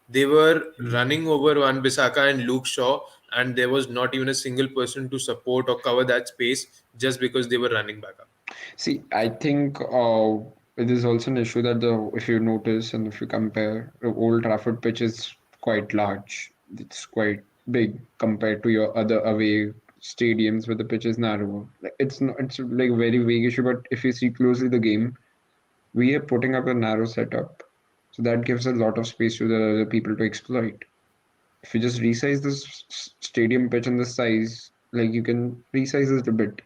They were Hmm. running over Wan Bissaka and Luke Shaw, and there was not even a single person to support or cover that space just because they were running back up. See, I think it is also an issue that if you notice and if you compare, the Old Trafford pitch is quite large. It's quite big compared to your other away stadiums where the pitch is narrower. Like, it's like a very vague issue, but if you see closely the game, we are putting up a narrow setup, so that gives a lot of space to the other people to exploit. If you just resize this stadium pitch and the size, like you can resize it a bit,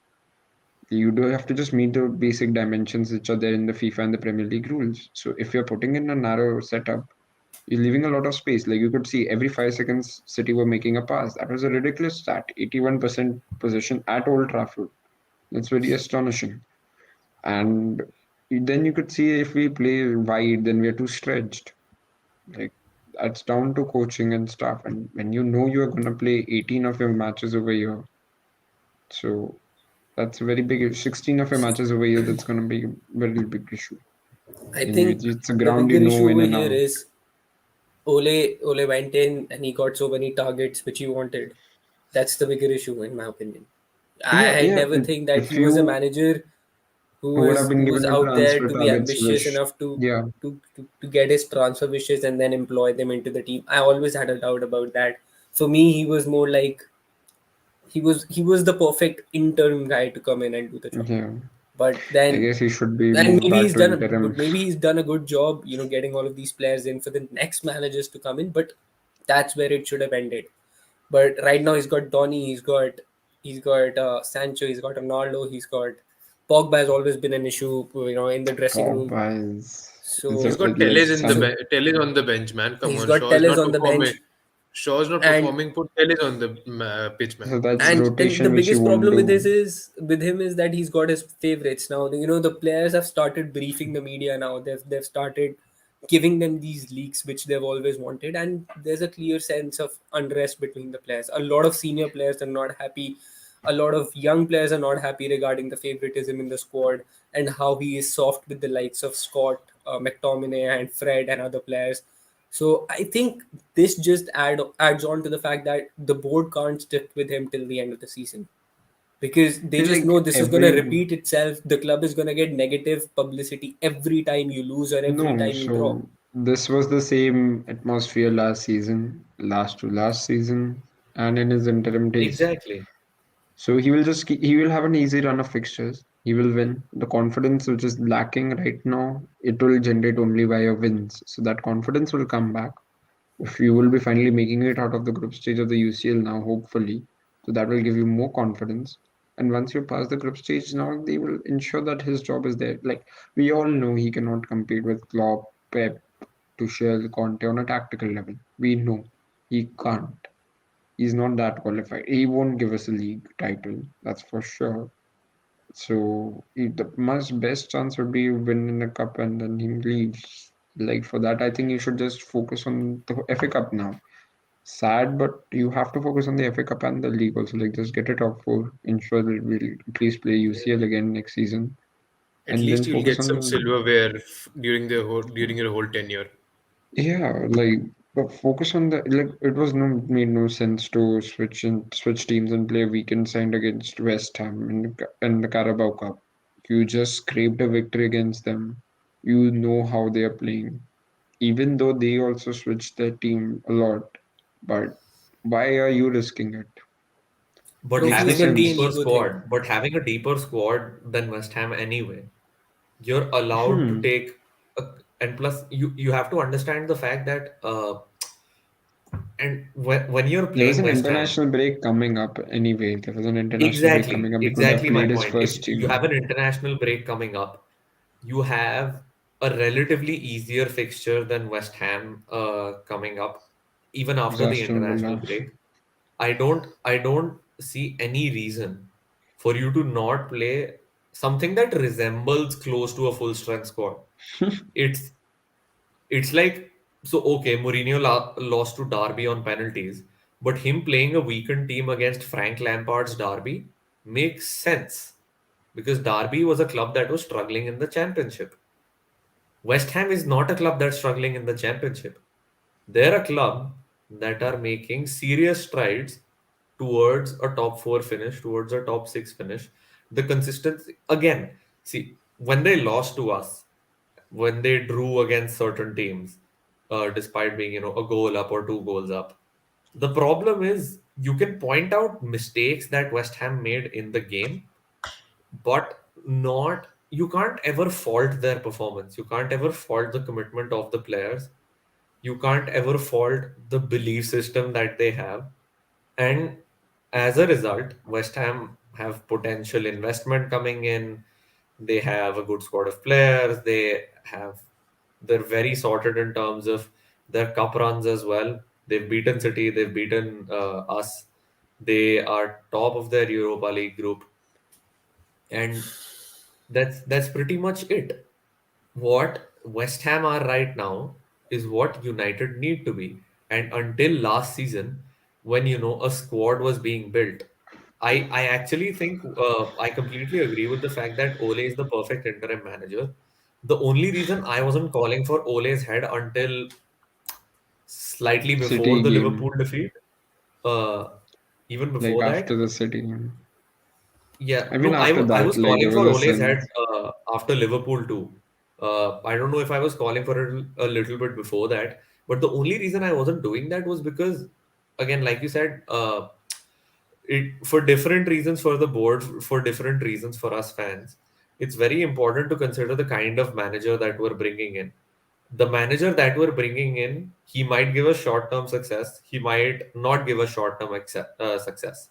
you do have to just meet the basic dimensions which are there in the FIFA and the Premier League rules. So if you're putting in a narrow setup, you're leaving a lot of space. Like you could see every 5 seconds, City were making a pass. That was a ridiculous stat. 81% possession at Old Trafford. That's very astonishing. And then you could see if we play wide, then we are too stretched. Like that's down to coaching and stuff. And when you know you're gonna play 18 of your matches over here, so that's a very big 16 of your matches over here. That's going to be a very big issue. I And think it's a the ground you bigger know issue in over and here out. is Ole went in and he got so many targets which he wanted. That's the bigger issue in my opinion. Yeah, I yeah. never think that If he was a you manager would have been who was given a out there transfer to be targets ambitious wish, enough yeah, to get his transfer wishes and then employ them into the team. I always had a doubt about that. For me, he was more like he was the perfect intern guy to come in and do the job. yeah. But I then, guess he should be and moved back to interim. maybe he's done a good job, getting all of these players in for the next managers to come in. But that's where it should have ended. But right now he's got Donny, he's got Sancho, he's got Ronaldo, he's got Pogba has always been an issue, in the dressing room. Pogba is He's So got like Teles so Teles on the bench, man. Come he's on, got Shaw is Telles not on the performing. bench, Shaw's not and performing. Put Teles on the pitch, man. so that's and the rotation which he biggest won't problem do. with him is that he's got his favorites now. The players have started briefing the media now. They've started giving them these leaks which they've always wanted, and there's a clear sense of unrest between the players. A lot of senior players are not happy. A lot of young players are not happy regarding the favoritism in the squad and how he is soft with the likes of Scott, McTominay, and Fred and other players. So I think this just adds on to the fact that the board can't stick with him till the end of the season, because they See, just like know this is going to every repeat itself. The club is going to get negative publicity every time you lose or every no, time you draw. so this was the same atmosphere last season, last to last season, and in his interim days. Exactly. So he will have an easy run of fixtures. He will win. The confidence which is lacking right now, it will generate only via wins. So that confidence will come back. If you will be finally making it out of the group stage of the UCL now, hopefully, so that will give you more confidence. And once you pass the group stage now, they will ensure that his job is there. Like we all know, he cannot compete with Klopp, Pep, Tuchel, Conte on a tactical level. We know he can't. He's not that qualified. He won't give us a league title, that's for sure. So the much best chance would be winning a cup and then he leaves. Like for that, I think you should just focus on the FA Cup now. Sad, but you have to focus on the FA Cup and the league also. Like just get a top four, ensure that we'll at least play UCL again next season, At and then least you'll focus get some on silverware during your whole tenure. yeah, like but focus on the like it was no made no sense to switch teams and play a weekend side against West Ham in the Carabao Cup. You just scraped a victory against them. You know how they are playing. Even though they also switched their team a lot. But why are you risking it? But Makes no Totally having a agree an sense. deeper ego thing. squad, but having a deeper squad than West Ham anyway, you're allowed to Hmm. take a, and plus you have to understand the fact that and when you're There was playing an West Ham. international break coming up anyway. There was an international break Exactly, coming up. He could have exactly my played his point. If first you have team. an international break coming up, you have a relatively easier fixture than West Ham coming up, even after the Aston international Villa. break. I don't see any reason for you to not play something that resembles close to a full strength squad. It's it's like so okay, Mourinho lost to Derby on penalties, but him playing a weakened team against Frank Lampard's Derby makes sense because Derby was a club that was struggling in the championship. West Ham is not a club that's struggling in the championship. They're a club that are making serious strides towards a top four finish, towards a top six finish. The consistency, again, see, when they lost to us, when they drew against certain teams, despite being, a goal up or two goals up, the problem is you can point out mistakes that West Ham made in the game, but not you can't ever fault their performance. You can't ever fault the commitment of the players. You can't ever fault the belief system that they have. And as a result, West Ham have potential investment coming in. They have a good squad of players. They're very sorted in terms of their cup runs as well. They've beaten City, they've beaten us. They are top of their Europa League group, and that's pretty much it. What West Ham are right now is what United need to be. And until last season, when a squad was being built, I actually think I completely agree with the fact that Ole is the perfect interim manager. The only reason I wasn't calling for Ole's head until slightly before City the Liverpool game, defeat, uh, even like before after that, the City game. yeah, I mean, no, after I that, was like calling there was for a Ole's head sense. after Liverpool too. I don't know if I was calling for it a little bit before that, but the only reason I wasn't doing that was because, again, like you said, it for different reasons for the board, for different reasons for us fans. it's very important to consider the kind of manager that we're bringing in. The manager that we're bringing in, he might give us short-term success, he might not give us short-term success.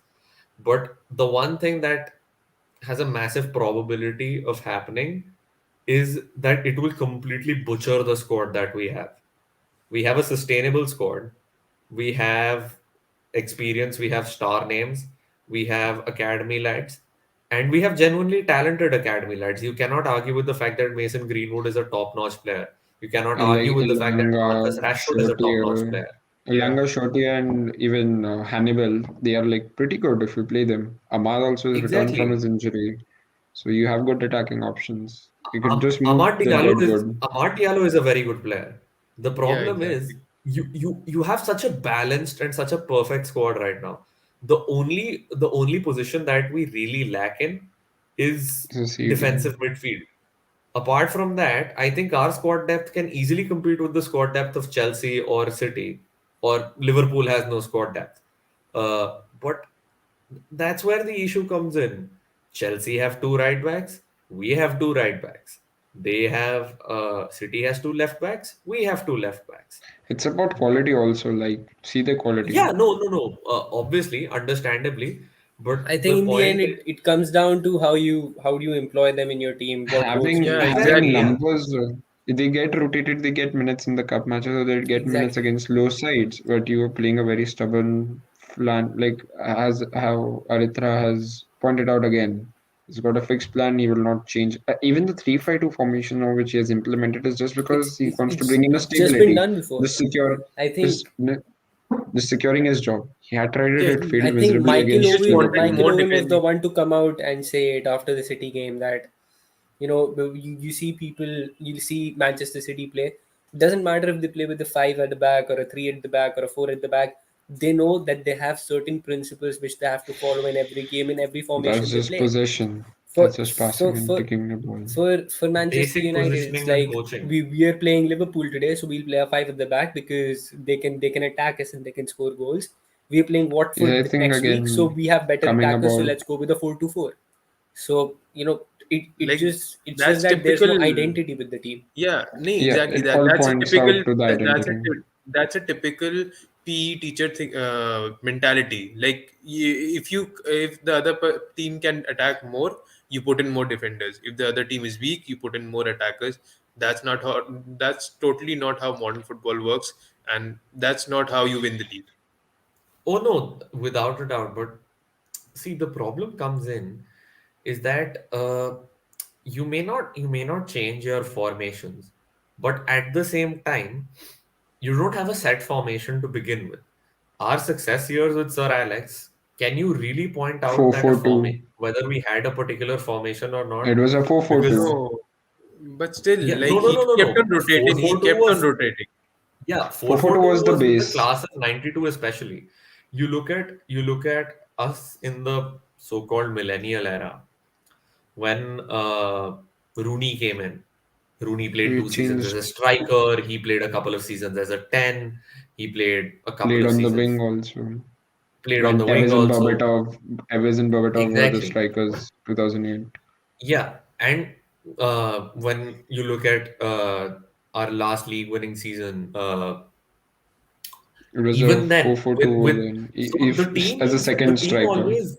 But the one thing that has a massive probability of happening is that it will completely butcher the squad that we have. We have a sustainable squad. We have experience. We have star names. We have academy lads. And we have genuinely talented academy lads. You cannot argue with the fact that Mason Greenwood is a top notch player. You cannot argue Like with the fact that Marcus Elanga, Rashford is a top notch Shotier, player. Yeah, Elanga, Shotier, and even Hannibal, they are like pretty good if you play them. Ahmad also is returned from exactly. his injury, so you have good attacking options. You could just move Amad the Diallo dead is good. Amad Diallo is a very good player. The Yeah, problem is exactly. you have such a balanced and such a perfect squad right now. The only position that we really lack in is So CD. defensive midfield. Apart from that, I think our squad depth can easily compete with the squad depth of Chelsea or City, or Liverpool has no squad depth. But that's where the issue comes in. Chelsea have two right backs. We have two right backs. They have City has two left backs. We have two left backs. It's about quality also. Like see the quality. Yeah, no, no, no. Obviously, understandably, but I think the in the point end, is it comes down to how do you employ them in your team, what roles do Having you Yeah, give them. having exactly, yeah. numbers, they get rotated. They get minutes in the cup matches, or they get minutes Exactly. against low sides. But you are playing a very stubborn plan, like as how Aritra has pointed out again. He's got a fixed plan. He will not change. Even the 3-5-2 formation now, which he has implemented, is just because he wants to It's bring in a just been stability. done before. Just secure, I think just just securing his job. He had tried it. Yeah, It failed I think miserably Michael he just against Owen wanted Liverpool. Michael more Owen was the defending. one to come out and say it after the City game that you see people, you see Manchester City play. It doesn't matter if they play with the five at the back or a three at the back or a four at the back. They know that they have certain principles which they have to follow in every game, in every formation That's they just play. possession. For That's just for passing and for picking the ball. for Manchester Basic United, it's positioning and like coaching. we are playing Liverpool today, so we'll play a five at the back because they can attack us and they can score goals. We are playing Yeah, I Watford think next week, so again we have better coming attackers. So about let's go with a 4-2-4. So Like it's just that's that there's typical. no identity with the team. Yeah, no, yeah, exactly it that. all That's a points typical. out to the identity. That's a typical PE teacher thing, mentality. Like if the other team can attack more, you put in more defenders. If the other team is weak, you put in more attackers. That's not how. That's totally not how modern football works, and that's not how you win the league. Oh no, without a doubt. But see, the problem comes in is that you may not change your formations, but at the same time, you don't have a set formation to begin with. Our success years with Sir Alex, can you really point out that a formation, 4-4-2. whether we had a particular formation or It not? was a Because 4-4-2. No, but still, yeah, no, like no, he no, no, kept on no. rotating. He 4-4-2 kept on was rotating. yeah, four four 4-4-2 two was the was with the base. class of 92 especially. You look at us in the so-called millennial era when Rooney came in. Rooney played We 2 seasons as changed, a striker. He played a couple of seasons as a 10. He played a couple played of on the wing seasons, also. played on When the wing also. Evans and Berbatov were the Exactly. strikers 2008. Yeah. And when you look at our last league winning season, It was a even then, 4-4-2 with then. so the team As a is the second team striker. always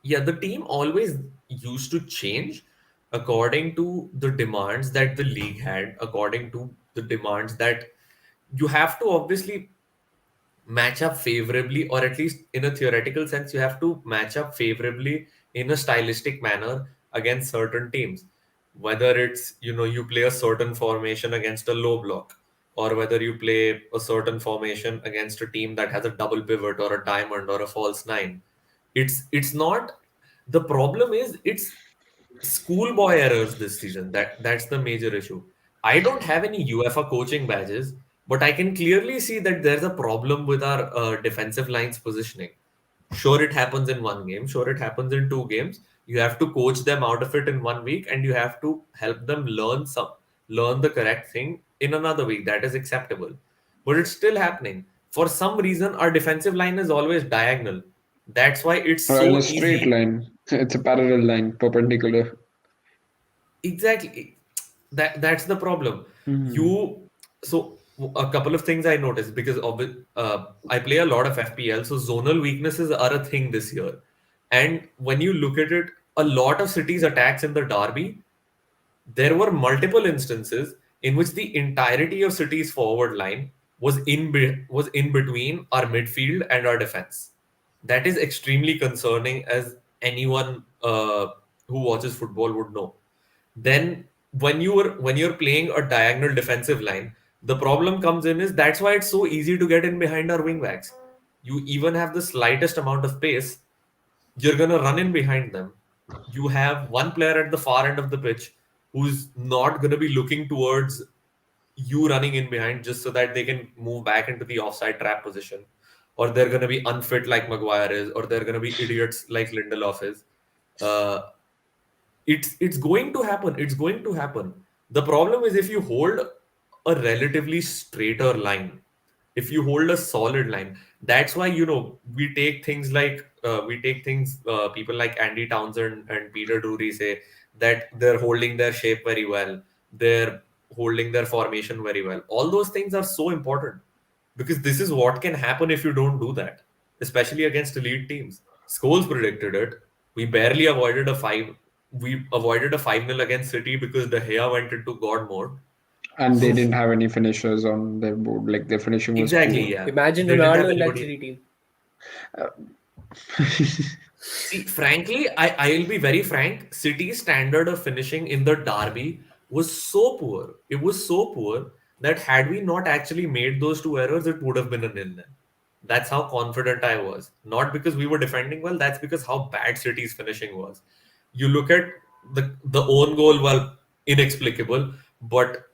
yeah, the team always used to change according to the demands that the league had, according to the demands that you have to obviously match up favorably, or at least in a theoretical sense, you have to match up favorably in a stylistic manner against certain teams. Whether it's, you play a certain formation against a low block, or whether you play a certain formation against a team that has a double pivot or a diamond or a false nine. It's not the problem is it's schoolboy errors this season. That's the major issue. I don't have any UEFA coaching badges, but I can clearly see that there's a problem with our defensive lines positioning. Sure, it happens in one game. Sure, it happens in two games. You have to coach them out of it in one week, and you have to help them learn the correct thing in another week. That is acceptable, but it's still happening. For some reason, our defensive line is always diagonal. That's why it's Or in a so straight easy. line. It's a parallel line, perpendicular. Exactly. That's the problem. Hmm. You so a couple of things I noticed because I play a lot of FPL, so zonal weaknesses are a thing this year. And when you look at it, a lot of cities attacks in the derby, there were multiple instances in which the entirety of City's forward line was in between our midfield and our defense. That is extremely concerning, as anyone who watches football would know. Then when you're playing a diagonal defensive line, the problem comes in is that's why it's so easy to get in behind our wing backs. You even have the slightest amount of pace, you're going to run in behind them. You have one player at the far end of the pitch who's not going to be looking towards you running in behind just so that they can move back into the offside trap position. Or they're going to be unfit like Maguire is, or they're going to be idiots like Lindelof is. Uh, it's going to happen. It's going to happen. The problem is if you hold a relatively straighter line, if you hold a solid line, that's why we take things like people like Andy Townsend and Peter Drury say that they're holding their shape very well, they're holding their formation very well. All those things are so important because this is what can happen if you don't do that, especially against elite teams. Scholes predicted it. We barely avoided a five. We avoided a 5-0 against City because De Gea went into God mode. And they So didn't have any finishers on their board. Like their finishing was exactly, poor. yeah, Imagine they didn't have Ronaldo in that anybody. City team. See, frankly, I'll be very frank. City's standard of finishing in the derby was so poor. It was so poor that had we not actually made those two errors, it would have been a nil-nil. That's how confident I was. Not because we were defending well, that's because how bad City's finishing was. You look at the own goal, well, inexplicable, but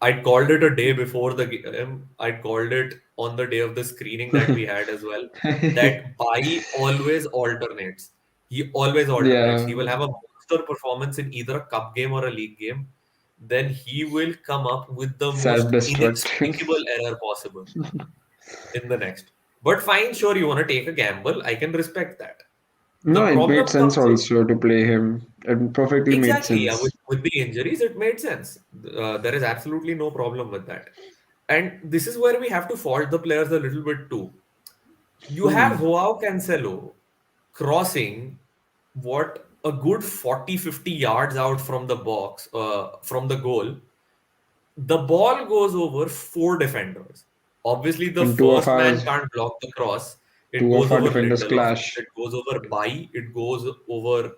I called it a day before the game. I called it on the day of the screening that we had as well. That Bai always alternates. He always alternates. Yeah, He will have a monster performance in either a cup game or a league game. Then he will come up with the most self-destructive. inexplicable error possible in the next. But fine, sure, you want to take a gamble. I can respect that. The No, it made problem sense comes in. also to play him. It perfectly made Exactly, yeah. sense. With the injuries, it made sense. There is absolutely no problem with that. And this is where we have to fault the players a little bit too. You have Hmm. Joao Cancelo crossing what a good 40, 50 yards out from the box, from the goal. The ball goes over four defenders. Obviously, the And first man can't block the cross. It two of goes our over defenders Lindelof, clash. it goes over Bai, it goes over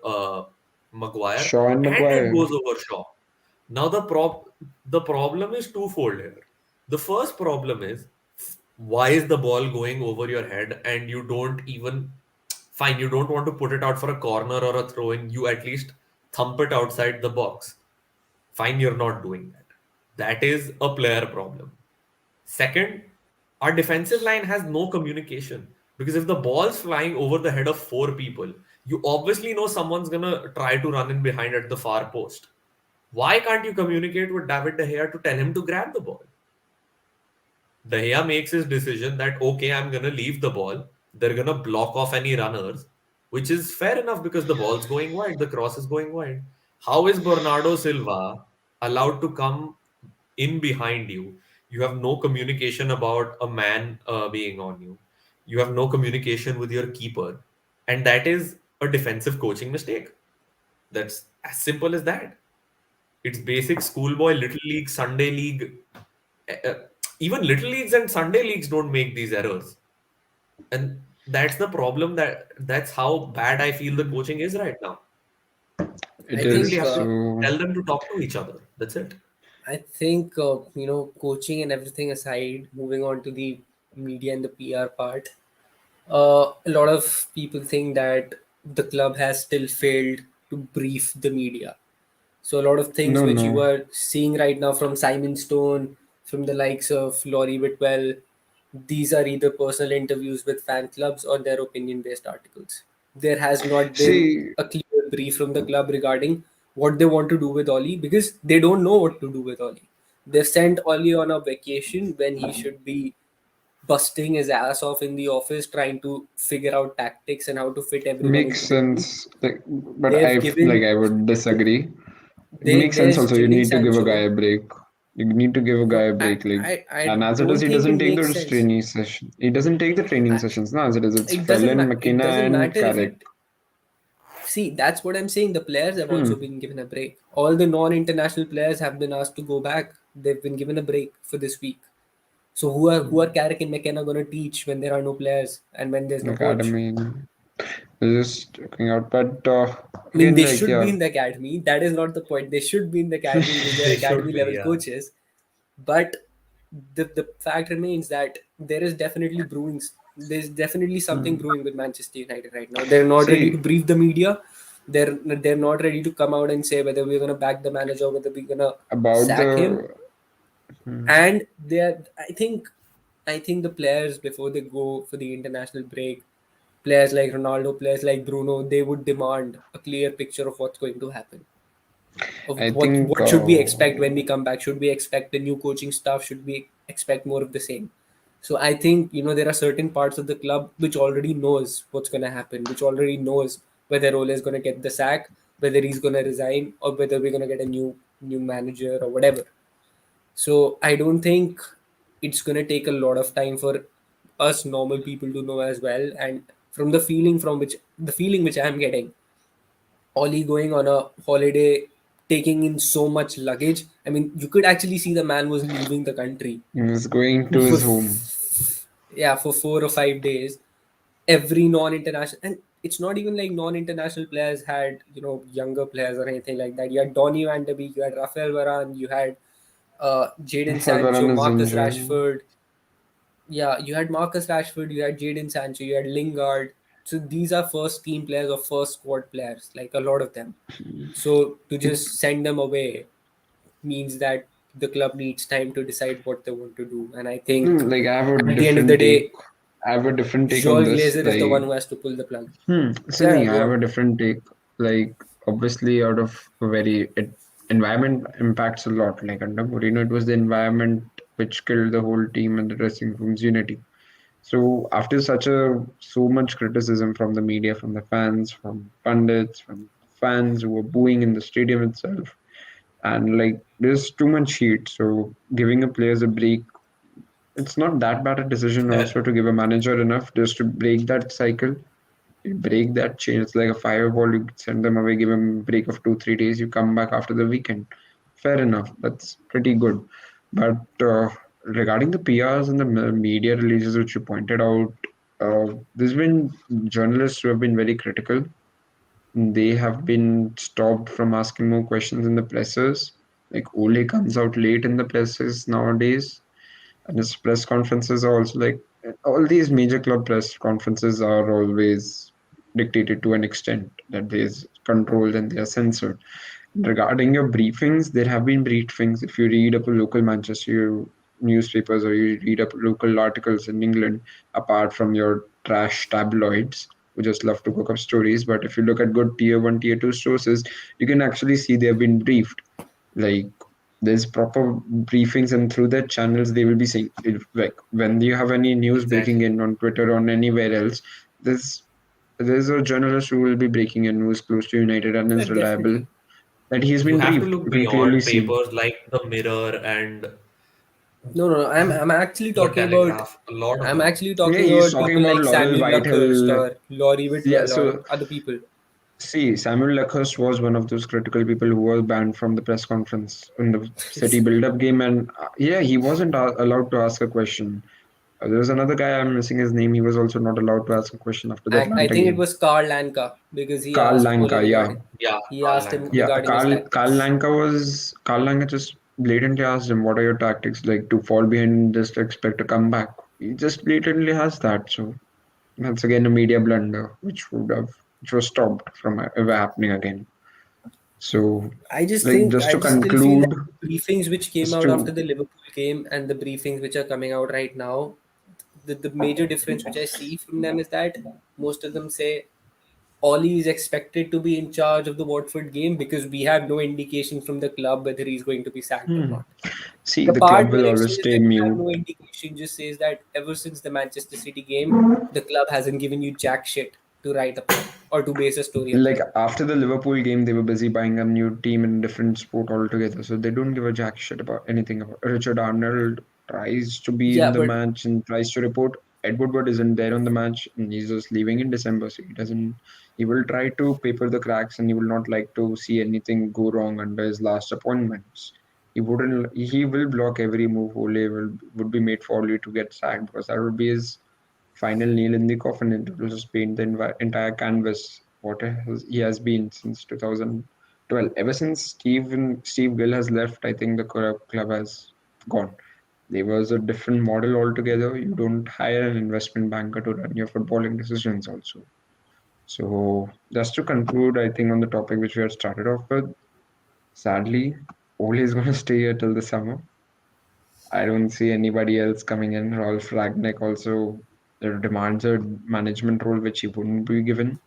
Maguire, Shaw and and it Maguire. goes over Shaw. Now the problem is twofold here. The first problem is why is the ball going over your head and you don't even fine, you don't want to put it out for a corner or a throw in, you at least thump it outside the box. Fine, you're not doing that. That is a player problem. Second, our defensive line has no communication because if the ball's flying over the head of four people, you obviously know someone's gonna try to run in behind at the far post. Why can't you communicate with David De Gea to tell him to grab the ball? De Gea makes his decision that okay, I'm gonna leave the ball. They're gonna block off any runners, which is fair enough because the ball's going wide, the cross is going wide. How is Bernardo Silva allowed to come in behind you? You have no communication about a man being on you. You have no communication with your keeper, and that is a defensive coaching mistake. That's as simple as that. It's basic schoolboy little league, Sunday league. uh, uh, Even little leagues and Sunday leagues don't make these errors, and that's the problem. That's how bad I feel the coaching is right now. It I You really is think have to so. tell them to talk to each other. That's it. coaching and everything aside, moving on to the media and the PR part, a lot of people think that the club has still failed to brief the media. So a lot of things No, which you no. are seeing right now from Simon Stone, from the likes of Laurie Whitwell, these are either personal interviews with fan clubs or their opinion-based articles. There has not been See, a clear brief from the club regarding what they want to do with Oli because they don't know what to do with Oli. They've sent Oli on a vacation when he should be busting his ass off in the office trying to figure out tactics and how to fit everyone makes into the team. sense. Like, but They've given I would disagree. It makes sense there's also. You Jadon need to give a guy Sancho. a break. You need to give a guy No, a break. Like, I and as it is, don't he think it doesn't take makes those sense. training session. He doesn't take the training I, sessions. No, as it is, it's it doesn't Felon, it McKenna, doesn't and matter if Carrick. it. See, that's what I'm saying. The players have also Hmm. been given a break. All the non-international players have been asked to go back. They've been given a break for this week. So who are Carrick and McKenna going to teach when there are no players and when there's no coach? Academy. Just looking out, but I mean, again, they like should be yeah, in the academy. That is not the point. They should be in the academy with their They should academy be, level yeah. coaches. But the fact remains that there is definitely brewing. There's definitely something hmm. brewing with Manchester United right now. They're not ready to See brief the media. They're not ready to come out and say whether we're gonna back the manager or whether we're gonna about sack him. the hmm. And they're I think the players before they go for the international break, players like Ronaldo, players like Bruno, they would demand a clear picture of what's going to happen, of I what think what should we expect when we come back. Should we expect a new coaching staff? Should we expect more of the same? So I think there are certain parts of the club which already knows what's going to happen, which already knows whether Ole is going to get the sack, whether he's going to resign, or whether we're going to get a new manager or whatever. So I don't think it's going to take a lot of time for us normal people to know as well. And from the feeling which I'm getting, Ollie going on a holiday, taking in so much luggage. I mean, you could actually see the man was leaving the country he was going to for his home. yeah, for 4 or 5 days. Every non-international, and it's not even like non-international players had younger players or anything like that. You had Donny Van de Beek, you had Rafael Varane, you had Jadon Sancho, Varane is Marcus injured. Rashford. Yeah, you had Marcus Rashford, you had Jadon Sancho, you had Lingard. So these are first team players or first squad players, like a lot of them. So to just send them away means that the club needs time to decide what they want to do. And I think Like I have a at the end of the different take. day, I have a different take on Joel this. Glazer is the one Like who has to pull the plug. Yeah, Sunny, I go have on. a different take. Like obviously, out of a environment impacts a lot. Like under Mourinho, it was the environment which killed the whole team and the dressing room's unity. So after so much criticism from the media, from the fans, from pundits, from fans who were booing in the stadium itself, and like there's too much heat. So giving a players a break, it's not that bad a decision also to give a manager enough just to break that cycle. You break that chain. It's like a fireball. You send them away, give them a break of 2 3 days. You come back after the weekend. Fair enough. That's pretty good. But regarding the PRs and the media releases, which you pointed out, there's been journalists who have been very critical. They have been stopped from asking more questions in the presses. Like Ole comes out late in the presses nowadays, and his press conferences are also like all these major club press conferences are always dictated to an extent that there's controlled and they are censored. Regarding your briefings, there have been briefings. If you read up a local Manchester newspapers or you read up local articles in England, apart from your trash tabloids who just love to cook up stories, but if you look at good tier one, tier two sources, you can actually see they have been briefed. Like there's proper briefings, and through their channels, they will be saying if, like when you have any news breaking Exactly. in on Twitter or anywhere else, there's there's a journalist who will be breaking in who's close to United and Yeah, is reliable definitely. that he's You been have to briefed. look You can clearly beyond see. papers like the Mirror and No, no, no. I'm actually the talking about. Telegraph, a lot of I'm them. actually Yeah, talking he's about talking people about like Laurel Samuel Luckhurst Whitehall. or Laurie Yeah, Whitwell or so other people. see, Samuel Luckhurst was one of those critical people who was banned from the press conference in the City build-up game, and yeah, he wasn't allowed to ask a question. There was another guy, I'm missing his name. He was also not allowed to ask a question after the I Atlanta think it game. was Karl Lanka because he Carl asked Ole Lanka, yeah, regarding. Yeah, He Karl asked him Lanka. yeah. regarding his Carl tactics. Lanka was Carl Lanka just blatantly asked him, "What are your tactics? Like to fall behind, just expect to come back." He just blatantly has that. So that's again a media blunder, which was stopped from ever happening again. So, like just I to just still feel that conclude, the briefings which came just out after to the Liverpool game and the briefings which are coming out right now, the major difference which I see from them is that most of them say Ollie is expected to be in charge of the Watford game because we have no indication from the club whether he's going to be sacked or not. see The the club part will where it always says stay that we have mute. no indication just says that ever since the Manchester City game, the club hasn't given you jack shit. to write upon or to base a story Like upon. after the Liverpool game, they were busy buying a new team in a different sport altogether. So they don't give a jack shit about anything about Richard Arnold tries to be in Yeah, the but match and tries to report. Ed Woodward isn't there on the match and he's just leaving in December. So he will try to paper the cracks and he will not like to see anything go wrong under his last appointments. He will block every move would be made for Ole to get sacked because that would be his final nail in the coffin. It will just paint the entire canvas he has been since 2012. Ever since Steve Gill has left, I think the club has gone. There was a different model altogether. You don't hire an investment banker to run your footballing decisions also. So just to conclude, I think on the topic which we had started off with, sadly, Ole is going to stay here till the summer. I don't see anybody else coming in. Rolf Ragnick also demands a management role which he wouldn't be given.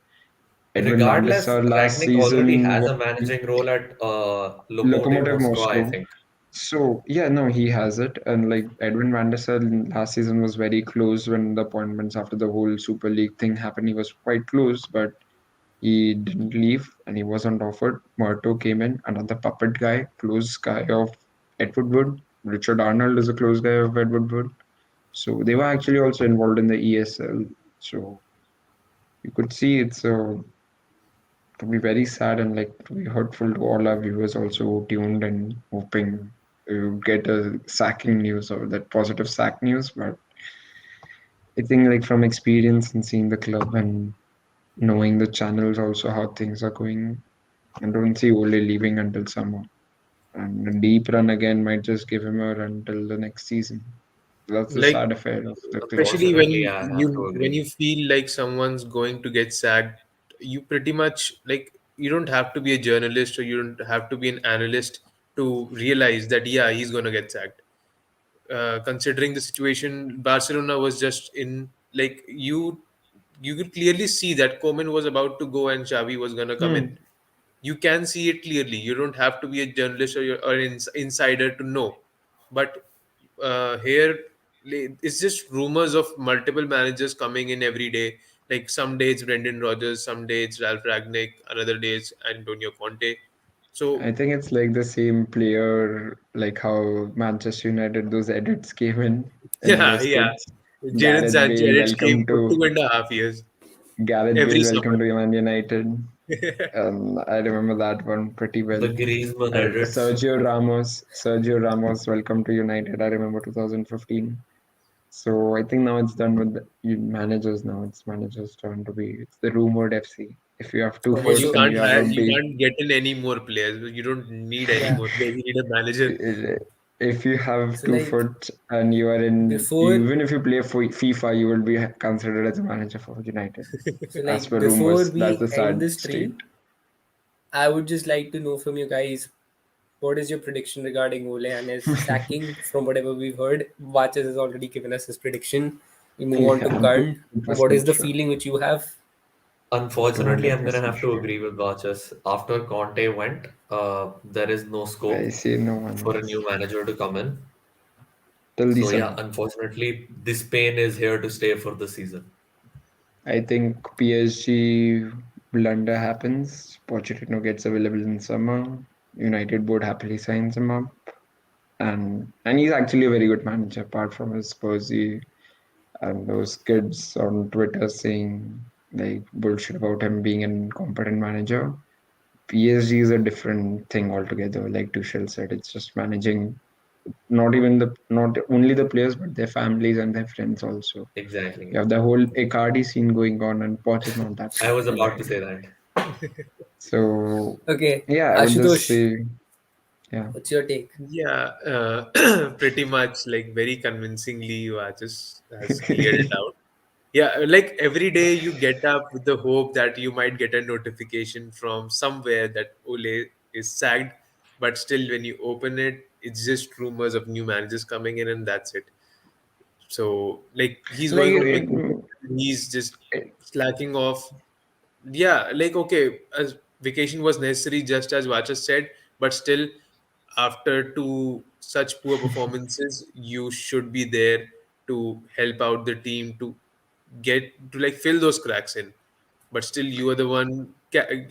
Edwin van der Regardless, Sar last Ragnick already season has was a managing role at Lokomotiv Lokomotiv Moscow, I Moscow. think. So yeah, no, he has it. And like Edwin van der Sar last season was very close when the appointments after the whole Super League thing happened. He was quite close, but he didn't leave and he wasn't offered. Murto came in, another puppet guy, close guy of Edward Wood. Richard Arnold is a close guy of Edward Wood. So they were actually also involved in the ESL. So you could see it's to be very sad and like to be hurtful to all our viewers also who tuned and hoping to get a sacking news or that positive sack news. But I think like from experience and seeing the club and knowing the channels also how things are going, I don't see Ole leaving until summer. And a deep run again might just give him a run till the next season. That's the Like sad affair of the club. especially Unfortunately, I have to when agree. you feel like someone's going to get sacked, you pretty much like you don't have to be a journalist or you don't have to be an analyst to realize that yeah, he's going to get sacked. Considering the situation Barcelona was just in, like you could clearly see that Koeman was about to go and Xavi was going to come in. Hmm. You can see it clearly. You don't have to be a journalist or an insider to know. But here, it's just rumors of multiple managers coming in every day. Like some days Brendan Rodgers, some days Ralph Ragnick, another days Antonio Conte. So I think it's like the same player, like how Manchester United, those edits came in yeah, those yeah. skits. Jadon Gareth Sancho Bale, edits came welcome for to 2.5 years Gareth every Bale, summer. welcome to Man United. I remember that one pretty The well. Griezmann And edits. Sergio Ramos, welcome to United. I remember 2015. So I think now it's done with the managers now. It's managers' turn to be. It's the rumored FC. If you have two okay, You foots so and you can't have a hire, you big can't get in any more players. You don't need any yeah, more players. You need a manager. if you have so two like foot and you are in before even if you play for FIFA, you will be considered as a manager for United. so As like per before rumors, that's we the end sad this state. stream, I would just like to know from you guys, what is your prediction regarding Ole and his sacking? From whatever we've heard, Watches has already given us his prediction. We move on Yeah, to I'm Karn. What is 200% the sure. feeling which you have? Unfortunately, I'm gonna 200% have to sure. agree with Barches. After Conte went, there is no I scope see no one for a else. new manager to come in. Till the So yeah, summer. unfortunately, this pain is here to stay for the season. I think PSG blunder happens. Pochettino gets available in summer. United board happily signs him up. And he's actually a very good manager, apart from his Spursy and those kids on Twitter saying like bullshit about him being an incompetent manager. PSG is a different thing altogether. Like Tuchel said, it's just managing not only the players but their families and their friends also. Exactly. You have the whole Icardi scene going on, and Poch is not that I was kind of about to guy. say that. So Okay, yeah, I would just Ashutosh, say yeah. what's your take? Yeah, pretty much like very convincingly, Vajus has cleared it out. Yeah, like every day you get up with the hope that you might get a notification from somewhere that Ole is sacked, but still when you open it, it's just rumors of new managers coming in and that's it. So like he's like going on it, vacation, he's just it, slacking off. Yeah, like okay, as vacation was necessary, just as Vachas said, but still, after two such poor performances, you should be there to help out the team to get to like fill those cracks in. but still you are the one carrying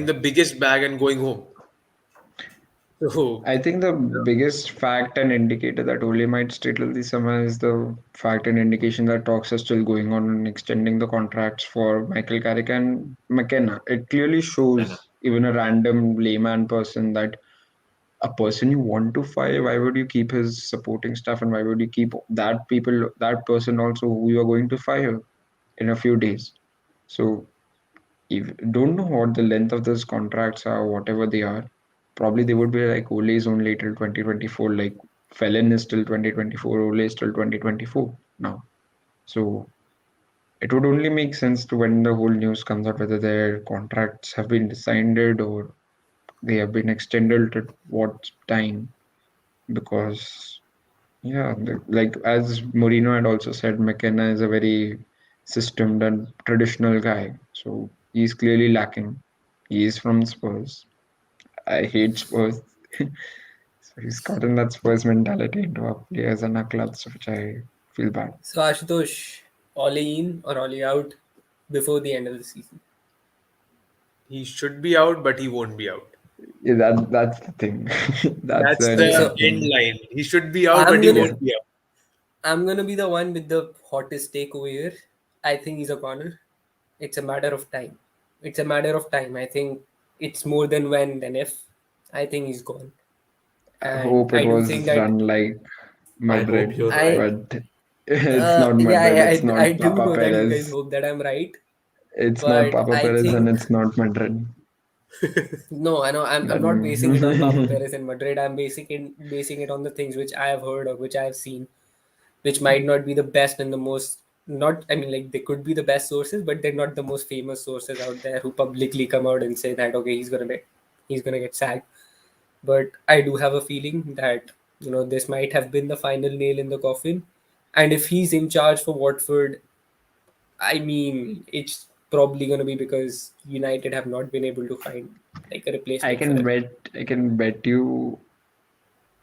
the biggest bag and going home. So I think the biggest fact and indicator that Ole might stay till the summer is the fact and indication that talks are still going on and extending the contracts for Michael Carrick and McKenna. It clearly Then, shows even a random layman person that a person you want to fire, why would you keep his supporting stuff and why would you keep that person also who you are going to fire in a few days? So if don't know what the length of those contracts are, whatever they are, probably they would be like Ole is only till 2024, like Felon is till 2024, Ole is till 2024 now. So it would only make sense to when the whole news comes out whether their contracts have been decided or they have been extended to what time. Because yeah, like as Mourinho had also said, McKenna is a very systemed and traditional guy. So he's clearly lacking. He is from Spurs. I hate Spurs. So he's gotten that Spurs mentality into our players and our clubs, which I feel bad. So Ashutosh, Ole in or Ole out before the end of the season? he should be out, but he won't be out. Yeah, that's the thing. That's That's the Okay, the so important end thing. line. He should be out, but I'm he gonna Yeah. won't be out. I'm gonna be the one with the hottest take over here. I think he's a corner. It's a matter of time. It's a matter of time. I think it's more than when than if. I think he's gone. I And hope it I do was think that run like I hope Madrid, you're I right. but it's not yeah, Madrid. It's I not do Papa know that you guys Perez. hope that I'm right, It's not but Papa I Perez and think it's not Madrid. no, I know I'm not basing it on Papa Then Perez and Madrid. I'm basing it on the things which I have heard or which I have seen, which might not be the best and the most not I mean like they could be the best sources, but they're not the most famous sources out there who publicly come out and say that okay he's gonna get sacked. But I do have a feeling that this might have been the final nail in the coffin, and if he's in charge for Watford, I mean it's probably gonna be because United have not been able to find like a replacement for him. I can bet you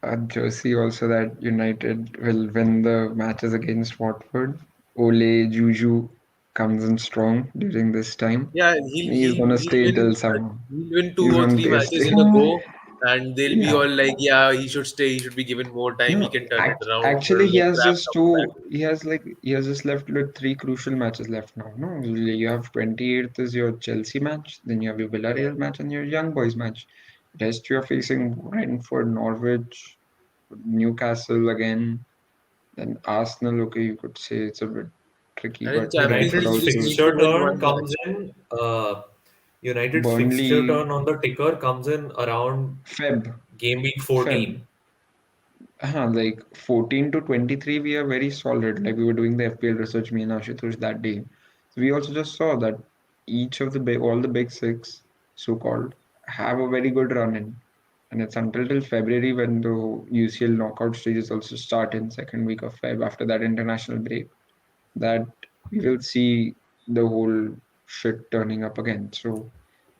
a jersey also that United will win the matches against Watford. Ole Juju comes in strong during this time. Yeah, He's gonna he'll stay win till summer. he'll win two He's or gonna three taste. matches in a go, and they'll be Yeah. all like, yeah, he should stay. He should be given more time. He No, can turn it around or actually, he like has crap just comes back. two. He has just left with three crucial matches left now. No, you have 28th is your Chelsea match, then you have your Villarreal match and your Young Boys match. Rest you're facing Brentford, Norwich, Newcastle again, then Arsenal. Okay, you could say it's a bit tricky, And in but Champions Brentford League, you United's just also, need to fixture win turn one comes match. in. United's fixture Burnley, turn on the ticker comes in around Feb, game week Feb. 14. Like 14 to 23, we are very solid. Like we were doing the FPL research, me and Ashutosh that day. So we also just saw that each of the all the big six, so-called, have a very good run in. And it's until till February when the UCL knockout stages also start in second week of Feb after that international break that we will see the whole shit turning up again. So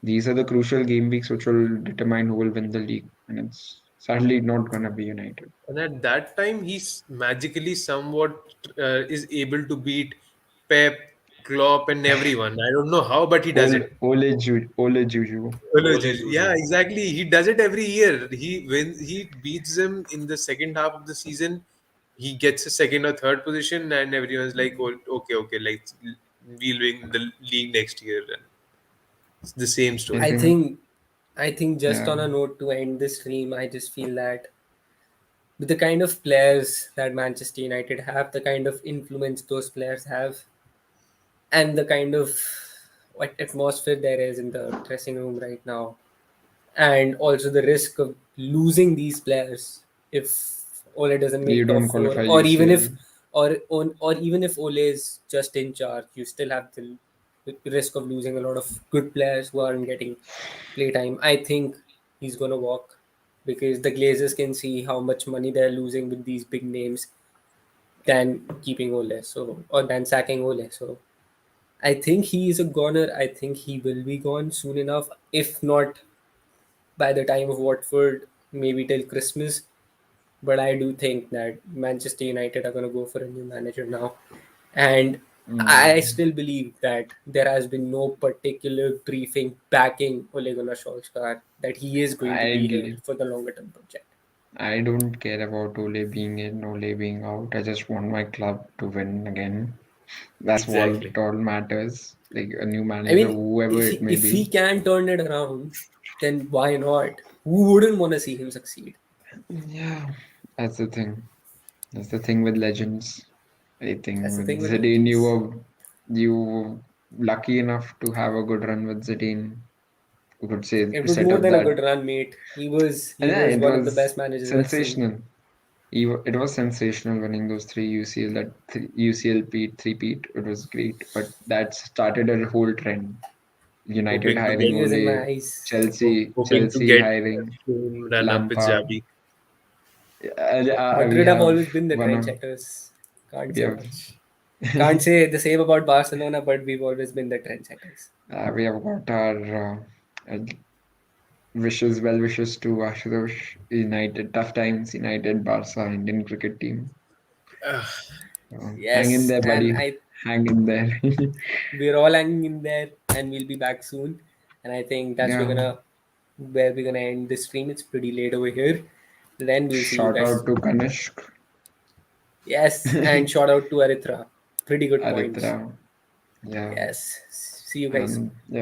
these are the crucial game weeks which will determine who will win the league. And it's sadly not gonna be United. And at that time, he's magically somewhat is able to beat Pep, Klopp, and everyone. I don't know how, but he does it. Ole Juju. Ole Yeah, Juju. exactly. He does it every year. He wins. He beats them in the second half of the season. He gets a second or third position, and everyone's like, "Oh, okay, okay, like we'll win the league next year." And it's the same I I story. think, think I think just yeah, on a note to end this stream, I just feel that with the kind of players that Manchester United have, the kind of influence those players have, and the kind of what atmosphere there is in the dressing room right now, and also the risk of losing these players if Ole doesn't you make top don't four, qualify or even UCL. if or even if Ole is just in charge, you still have the risk of losing a lot of good players who aren't getting playtime. I think he's gonna walk because the Glazers can see how much money they're losing with these big names than keeping Ole, so or than sacking Ole. So I think he is a goner. I think he will be gone soon enough. If not by the time of Watford, maybe till Christmas. But I do think that Manchester United are going to go for a new manager now. And I Mm, still believe that there has been no particular briefing backing Ole Gunnar Solskjaer that he is going to be here I for the longer term project. I don't care about Ole being in, Ole being out. I just want my club to win again. That's Exactly. what all matters. Like a new I manager, mean, whoever if it may if he be. can turn it around, then why not? Who wouldn't want to see him succeed? Yeah, that's the thing. That's the thing with legends. I think That's the with thing with Zidane, legends. you were lucky enough to have a good run with Zidane. You could say It to was set more up than a that. good run, mate. He And yeah, was it one of the was best managers I've seen. sensational. It was sensational winning those three UCL, UCL beat, three peat. It was great, but that started a whole trend. United hoping to hiring get Beggars in my Ole, eyes. hoping to Chelsea get hiring run up with Lampard. Jabi. We Madrid have have always been the one of trendsetters. Can't we say have much. Can't say the same about Barcelona, but we've always been the trendsetters. we have got our well wishes to Ashutosh United. Tough times, United, Barca, Indian cricket team. Hang in Yes, there, and buddy. Hang in there. we're all hanging in there, and we'll be back soon. And I think that's Yeah. where we're gonna end this stream. It's pretty late over here. Then we'll see you Shout guys. out to Kanishk, Yes, and shout out to Aritra. Pretty good points. Aritra. Yeah. Yes. See you guys soon. And yeah.